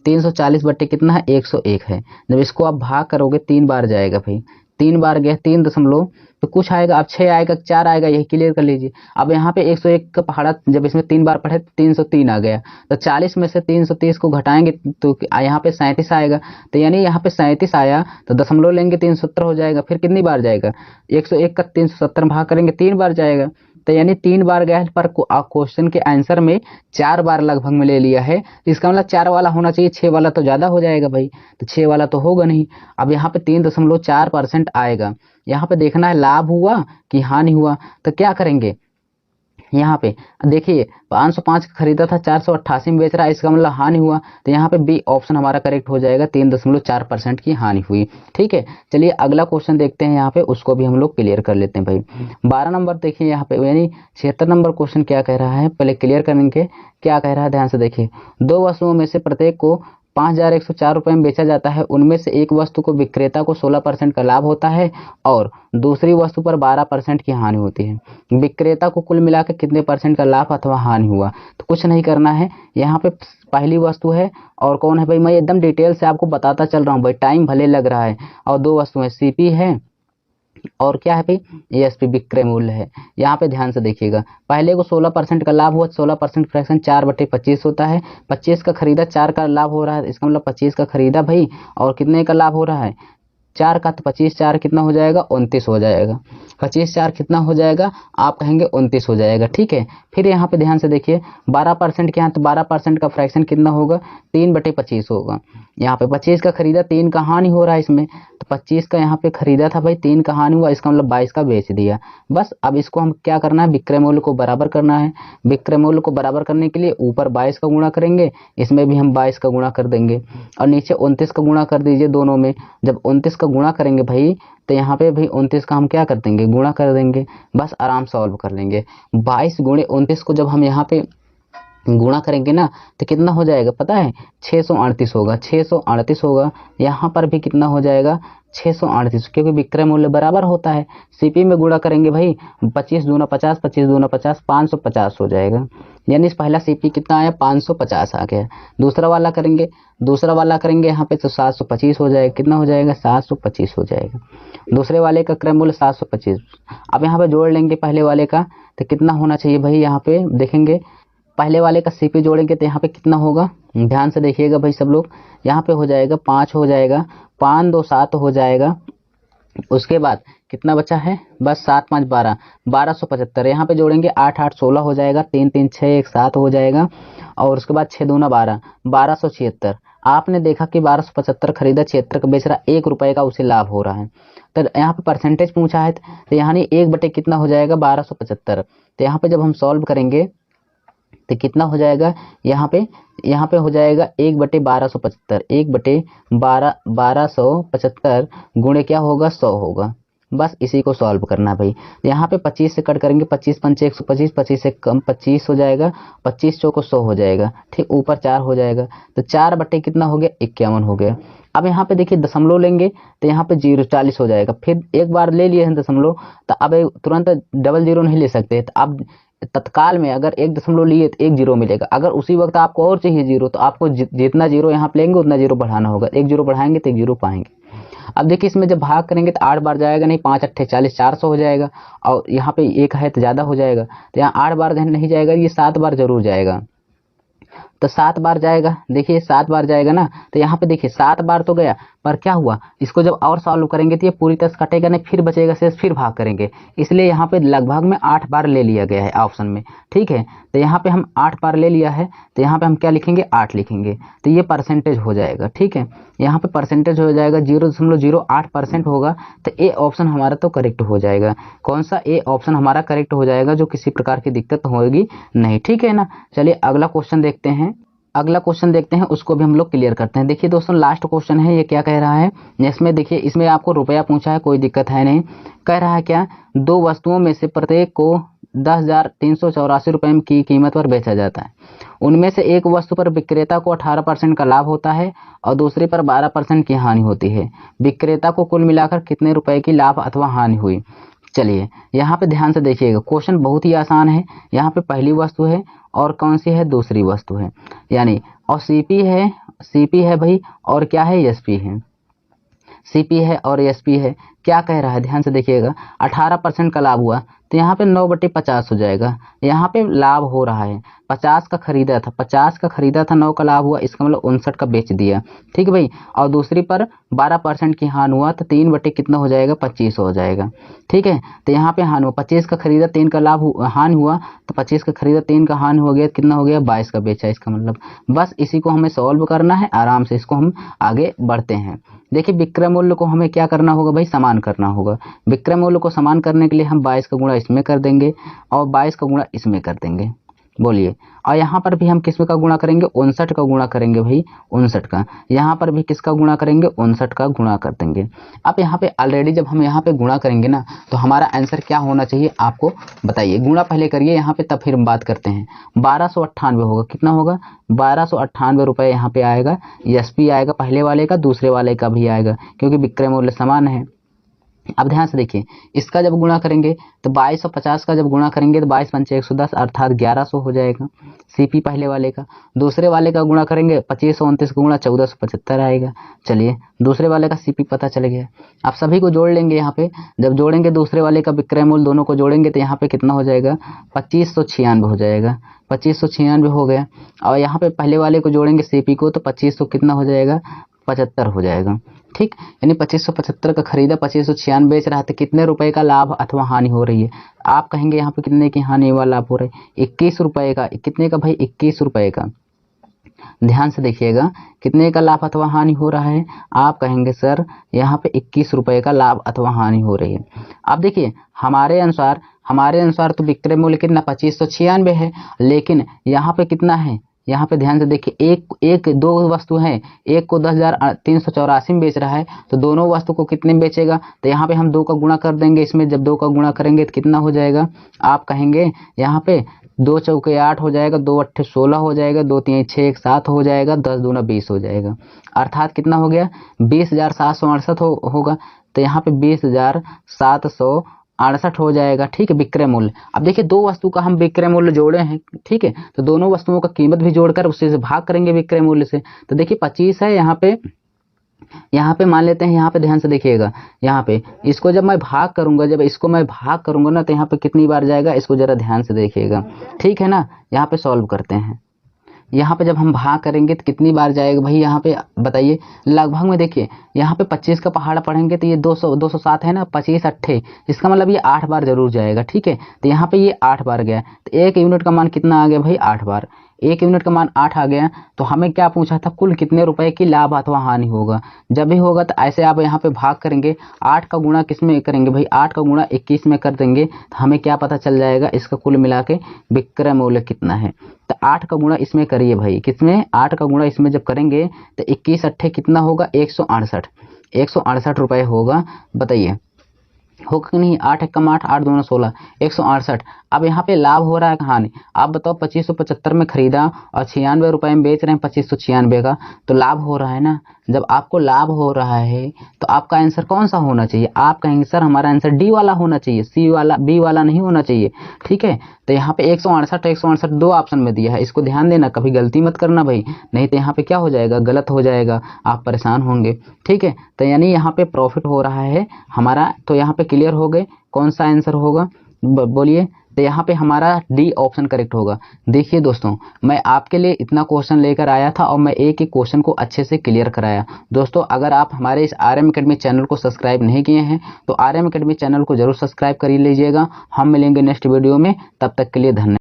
340 बट्टे कितना है 101 है। जब इसको आप भाग करोगे 3 बार जाएगा भाई, 3 बार गया 3 दशमलव तो कुछ आएगा, अब 6 आएगा 4 आएगा, यही क्लियर कर लीजिए। अब यहाँ पे 101 का पहाड़ा जब इसमें 3 बार पढ़े 303 आ गया, तो 40 में से 330 को घटाएंगे तो यहाँ पे 37 आएगा, तो यानी यहाँ पे 37 आया तो दशमलव लेंगे 370 हो जाएगा। फिर कितनी बार जाएगा 101 का 370 में भाग करेंगे 3 बार जाएगा, तो यानी 3 बार गया पर क्वेश्चन के आंसर में 4 बार लगभग में ले लिया है, इसका मतलब 4 वाला होना चाहिए, 6 वाला तो ज़्यादा हो जाएगा भाई, तो 6 वाला तो होगा नहीं। अब यहाँ पे 3.4% आएगा, यहाँ पे देखना है लाभ हुआ कि हानि हुआ। तो क्या करेंगे, यहाँ पे देखिए 505 का खरीदा था 488 में बेच रहा है, इसका मतलब हानि हुआ। तो यहाँ पे बी ऑप्शन हमारा करेक्ट हो जाएगा, 3.4% की हानि हुई। ठीक है, चलिए अगला क्वेश्चन देखते हैं यहाँ पे, उसको भी हम लोग क्लियर कर लेते हैं भाई। 12 नंबर देखिए यहाँ पे, यानी 76 नंबर क्वेश्चन क्या कह रहा है, पहले क्लियर करेंगे क्या कह रहा है, ध्यान से देखिए। दो वस्तुओं में से प्रत्येक को 5,104 रुपये में बेचा जाता है, उनमें से एक वस्तु को विक्रेता को 16% का लाभ होता है और दूसरी वस्तु पर 12% की हानि होती है। विक्रेता को कुल मिलाकर कितने परसेंट का लाभ अथवा हानि हुआ। तो कुछ नहीं करना है, यहाँ पे पहली वस्तु है और कौन है भाई, मैं एकदम डिटेल से आपको बताता चल रहा हूँ भाई, टाइम भले लग रहा है। और दो वस्तुएं सीपी है और क्या है भाई, एएसपी विक्रय मूल्य है। यहाँ पे ध्यान से देखिएगा, पहले को 16% का लाभ हुआ, 16% फ्रैक्शन 4/25 होता है। 25 का खरीदा, 4 का लाभ हो रहा है, इसका मतलब 25 का खरीदा भाई और कितने का लाभ हो रहा है, 4 का। तो 25 4 कितना हो जाएगा, 29 हो जाएगा। 25 4 कितना हो जाएगा, आप कहेंगे 29 हो जाएगा। ठीक है, फिर यहाँ पे ध्यान से देखिए 12% के यहाँ, तो 12% का फ्रैक्शन कितना होगा, 3/25 होगा। यहाँ पे 25 का खरीदा, 3 का हानि हो रहा है इसमें, तो 25 का यहाँ पे खरीदा था भाई, 3 का हानि हुआ, इसका मतलब 22 का बेच दिया। बस अब इसको हम क्या करना है, विक्रय मूल्य को बराबर करना है। विक्रय मूल्य को बराबर करने के लिए ऊपर 22 का गुणा करेंगे, इसमें भी हम 22 का गुणा कर देंगे और नीचे 29 का गुणा कर दीजिए दोनों में। जब 29 का गुणा करेंगे भाई, तो यहाँ पे भाई 29 का हम क्या कर देंगे, गुणा कर देंगे, बस आराम सॉल्व कर लेंगे। 22 गुणे 29 को जब हम यहाँ पे गुणा करेंगे ना, तो कितना हो जाएगा पता है, 638 होगा। 638 होगा, यहाँ पर भी कितना हो जाएगा, 638, क्योंकि विक्रय मूल्य बराबर होता है। सीपी में गुणा करेंगे भाई, 25 दूना 50, 25 दूना 50, 550 हो जाएगा। यानी इस पहला सीपी कितना आया, 550 आ गया। दूसरा वाला करेंगे यहाँ पे, तो 725 हो जाएगा। कितना हो जाएगा, 725 हो जाएगा। दूसरे वाले का क्रय मूल्य 725। अब यहाँ पे जोड़ लेंगे पहले वाले का, तो कितना होना चाहिए भाई, यहाँ पे देखेंगे पहले वाले का सीपी जोड़ेंगे तो यहाँ पे कितना होगा, ध्यान से देखिएगा भाई सब लोग। यहाँ पे हो जाएगा 5 हो जाएगा, 5 2 7 हो जाएगा। उसके बाद कितना बचा है, बस 7 5 12, 1275। यहाँ पे जोड़ेंगे 8 8 16 हो जाएगा, 3 3 6 1 7 हो जाएगा। और उसके बाद 6 दूना 12, 1276। आपने देखा कि 1275 खरीदा, 76 का बेच रहा, 1 रुपये का उसे लाभ हो रहा है। तो यहाँ पे परसेंटेज पूछा है, तो यहाँ 1 कितना हो जाएगा, 1275। तो यहाँ पे जब हम सॉल्व करेंगे तो कितना हो जाएगा, यहाँ पे हो जाएगा 1/1275, 1/1275 गुणे क्या होगा, 100 होगा। बस इसी को सॉल्व करना भाई। यहाँ पे 25 से कट करेंगे, 25 पंचे 125, 25 से कम 25 हो जाएगा, 25 चौको 100 हो जाएगा। ठीक, ऊपर 4 हो जाएगा, तो 4 बटे कितना हो गया, 51 हो गया। अब यहाँ पे देखिए दशमलव लेंगे, तो यहाँ पे 0 40 हो जाएगा। फिर एक बार ले लिए हैं दशमलव, तो अब तुरंत डबल जीरो नहीं ले सकते। तो अब तत्काल में अगर 1 दशमलव लिए तो 1 जीरो मिलेगा। अगर उसी वक्त आपको और चाहिए जीरो, तो आपको जितना जीरो यहाँ पे लेंगे उतना जीरो बढ़ाना होगा। 1 जीरो बढ़ाएंगे तो 1 जीरो पाएंगे। अब देखिए इसमें जब भाग करेंगे तो 8 बार जाएगा नहीं, 5 8 40, 400 हो जाएगा। और यहाँ पे 1 है तो ज़्यादा हो जाएगा, तो यहाँ 8 बार नहीं जाएगा, ये 7 बार जरूर जाएगा। तो 7 बार जाएगा, देखिए 7 बार जाएगा ना, तो यहाँ पे देखिए 7 बार तो गया, पर क्या हुआ, इसको जब और सॉल्व करेंगे तो ये पूरी तरह से कटेगा नहीं, फिर बचेगा शेष, फिर भाग करेंगे। इसलिए यहाँ पे लगभग में 8 बार ले लिया गया है ऑप्शन में। ठीक है, तो यहाँ पे हम 8 बार ले लिया है, तो यहाँ पे हम क्या लिखेंगे, 8 लिखेंगे। तो ये परसेंटेज हो जाएगा। ठीक है, यहाँ पे परसेंटेज हो जाएगा 0.08% होगा। तो ए ऑप्शन हमारा तो करेक्ट हो जाएगा। कौन सा, ए ऑप्शन हमारा करेक्ट हो जाएगा, जो किसी प्रकार की दिक्कत होगी नहीं। ठीक है ना, चलिए अगला क्वेश्चन देखते हैं। उसको भी हम लोग क्लियर करते हैं। देखिए दोस्तों लास्ट क्वेश्चन है, ये क्या कह रहा है, इसमें देखिए, इसमें आपको रुपया पूछा है, कोई दिक्कत है नहीं। कह रहा है क्या, दो वस्तुओं में से प्रत्येक को 10,384 रुपये की कीमत पर बेचा जाता है। उनमें से एक वस्तु पर विक्रेता को 18% का लाभ होता है और दूसरे पर 12% की हानि होती है। विक्रेता को कुल मिलाकर कितने रुपए की लाभ अथवा हानि हुई। चलिए यहाँ पे ध्यान से देखिएगा, क्वेश्चन बहुत ही आसान है। यहाँ पे पहली वस्तु है और कौन सी है, दूसरी वस्तु है, यानी और सीपी है भाई, और क्या है, एसपी है। सीपी है और एसपी है। क्या कह रहा है, ध्यान से देखिएगा, 18% का लाभ हुआ, तो यहाँ पे 9/50 हो जाएगा। यहाँ पे लाभ हो रहा है, 50 का खरीदा था, 9 का लाभ हुआ, इसका मतलब 59 का बेच दिया। ठीक है भाई, और दूसरी पर 12% की हानि हुआ, तो 3 बटे कितना हो जाएगा, 25 हो जाएगा। ठीक है, तो यहाँ पे हानि हुआ, 25 का खरीदा, 3 का लाभ हानि हुआ, तो 25 का खरीदा, 3 का हानि हो गया, कितना हो गया, 22 का बेचा। इसका मतलब बस इसी को हमें सॉल्व करना है, आराम से इसको हम आगे बढ़ते हैं। देखिए विक्रय मूल्य को हमें क्या करना होगा भाई, समान समान करना होगा। विक्रय मूल्य को समान करने के लिए हम 22 का गुणा इसमें कर देंगे और 22 का गुणा इसमें कर देंगे। बोलिए, और यहाँ पर भी हम किस का गुणा करेंगे, 59 का गुणा करेंगे भाई, 59 का। यहाँ पर भी किसका गुणा करेंगे, 59 का गुणा कर देंगे। अब यहाँ पे ऑलरेडी जब हम यहाँ पे गुणा करेंगे ना, तो हमारा आंसर क्या होना चाहिए आपको बताइए। गुणा पहले करिए यहाँ पे, तब फिर हम बात करते हैं। 1298 होगा, कितना होगा, 1298 रुपये यहाँ पे आएगा। एसपी आएगा पहले वाले का, दूसरे वाले का भी आएगा, क्योंकि विक्रय मूल्य समान है। अब ध्यान से देखिए, इसका जब गुणा करेंगे तो 2250 का जब गुणा करेंगे तो 22 पंचे 110 अर्थात 1100 हो जाएगा सीपी पहले वाले का। दूसरे वाले का गुणा करेंगे 2529 का गुणा 1475 आएगा। चलिए, दूसरे वाले का सीपी पता चल गया। आप सभी को जोड़ लेंगे यहाँ पे, जब जोड़ेंगे दूसरे वाले का विक्रय मूल्य दोनों को जोड़ेंगे तो यहाँ पे कितना हो जाएगा, 2596 हो जाएगा। 2596 हो गया। और यहाँ पे पहले वाले को जोड़ेंगे सीपी को तो 2500 कितना हो जाएगा, 75 हो जाएगा। ठीक, यानी 2575 का खरीदा, 2596 बेच रहा था। कितने रुपए का लाभ अथवा हानि हो रही है, आप कहेंगे यहाँ पे कितने की हानि व लाभ हो रहा है, 21 रुपए का। कितने का भाई, 21 रुपए का। ध्यान से देखिएगा, कितने का लाभ अथवा हानि हो रहा है, आप कहेंगे सर यहाँ पे 21 रुपए का लाभ अथवा हानि हो रही है। अब देखिए, हमारे अनुसार तो विक्रय मूल्य कितना 2596 है, लेकिन यहाँ पे कितना है, यहाँ पे ध्यान से देखिए, एक दो वस्तु है, एक को 10,384 में बेच रहा है, तो दोनों वस्तु को कितने में बेचेगा, तो यहाँ पे हम 2 का गुणा कर देंगे इसमें। जब 2 का गुणा करेंगे तो कितना हो जाएगा, आप कहेंगे यहाँ पे 2 चौके 8 हो जाएगा, 2 अट्ठे 16 हो जाएगा, 2 3 6 1 7 हो जाएगा, 10 दूना 20 हो जाएगा। अर्थात कितना हो गया, 20,768 होगा। तो यहाँ पे 20,768 हो जाएगा। ठीक है, विक्रय मूल्य। अब देखिए, 2 वस्तु का हम विक्रय मूल्य जोड़े हैं, ठीक है, तो दोनों वस्तुओं का कीमत भी जोड़कर उससे भाग करेंगे विक्रय मूल्य से। तो देखिए 25 है यहाँ पे मान लेते हैं। यहाँ पे ध्यान से देखिएगा, यहाँ पे इसको जब मैं भाग करूंगा, ना, तो यहाँ पे कितनी बार जाएगा, इसको जरा ध्यान से देखिएगा, ठीक है ना। यहाँ पे सॉल्व करते हैं। यहाँ पे जब हम भाग करेंगे तो कितनी बार जाएगा भाई, यहाँ पे बताइए। लगभग में देखिए, यहाँ पे 25 का पहाड़ा पढ़ेंगे तो ये 207 है ना, 25 अट्ठे, इसका मतलब ये 8 बार जरूर जाएगा। ठीक है, तो यहाँ पे ये 8 बार गया, तो 1 यूनिट का मान कितना आ गया भाई, 8 बार। 1 यूनिट का मान 8 आ गया। तो हमें क्या पूछा था, कुल कितने रुपए की लाभ अथवा हानि होगा। जब भी होगा तो ऐसे आप यहाँ पे भाग करेंगे, 8 का गुणा किस में करेंगे भाई, 8 का गुणा 21 में कर देंगे, तो हमें क्या पता चल जाएगा, इसका कुल मिला के विक्रय मूल्य कितना है। तो 8 का गुणा इसमें करिए भाई, किसमें, 8 का गुणा इसमें जब करेंगे तो 21 अट्ठे कितना होगा, 168 रुपए होगा। बताइए होगा कि नहीं, 8 एकम 8, 8 दूना 16, 168। अब यहाँ पे लाभ हो रहा है कहानी, आप बताओ 2575 में खरीदा और 96 रुपए में बेच रहे हैं 2596 का, तो लाभ हो रहा है ना। जब आपको लाभ हो रहा है तो आपका आंसर कौन सा होना चाहिए, आप कहेंगे सर हमारा आंसर डी वाला होना चाहिए, सी वाला, बी वाला नहीं होना चाहिए। ठीक है, तो यहाँ पे 168 2 ऑप्शन में दिया है, इसको ध्यान देना, कभी गलती मत करना भाई, नहीं तो यहाँ पे क्या हो जाएगा, गलत हो जाएगा, आप परेशान होंगे। ठीक है, तो यानी यहाँ पे प्रॉफिट हो रहा है हमारा। तो यहाँ पे क्लियर हो गए कौन सा आंसर होगा, बोलिए। तो यहाँ पे हमारा डी ऑप्शन करेक्ट होगा। देखिए दोस्तों, मैं आपके लिए इतना क्वेश्चन लेकर आया था और मैं एक एक क्वेश्चन को अच्छे से क्लियर कराया। दोस्तों, अगर आप हमारे इस RM अकेडमी चैनल को सब्सक्राइब नहीं किए हैं तो RM अकेडमी चैनल को जरूर सब्सक्राइब कर लीजिएगा। हम मिलेंगे नेक्स्ट वीडियो में, तब तक के लिए धन्यवाद।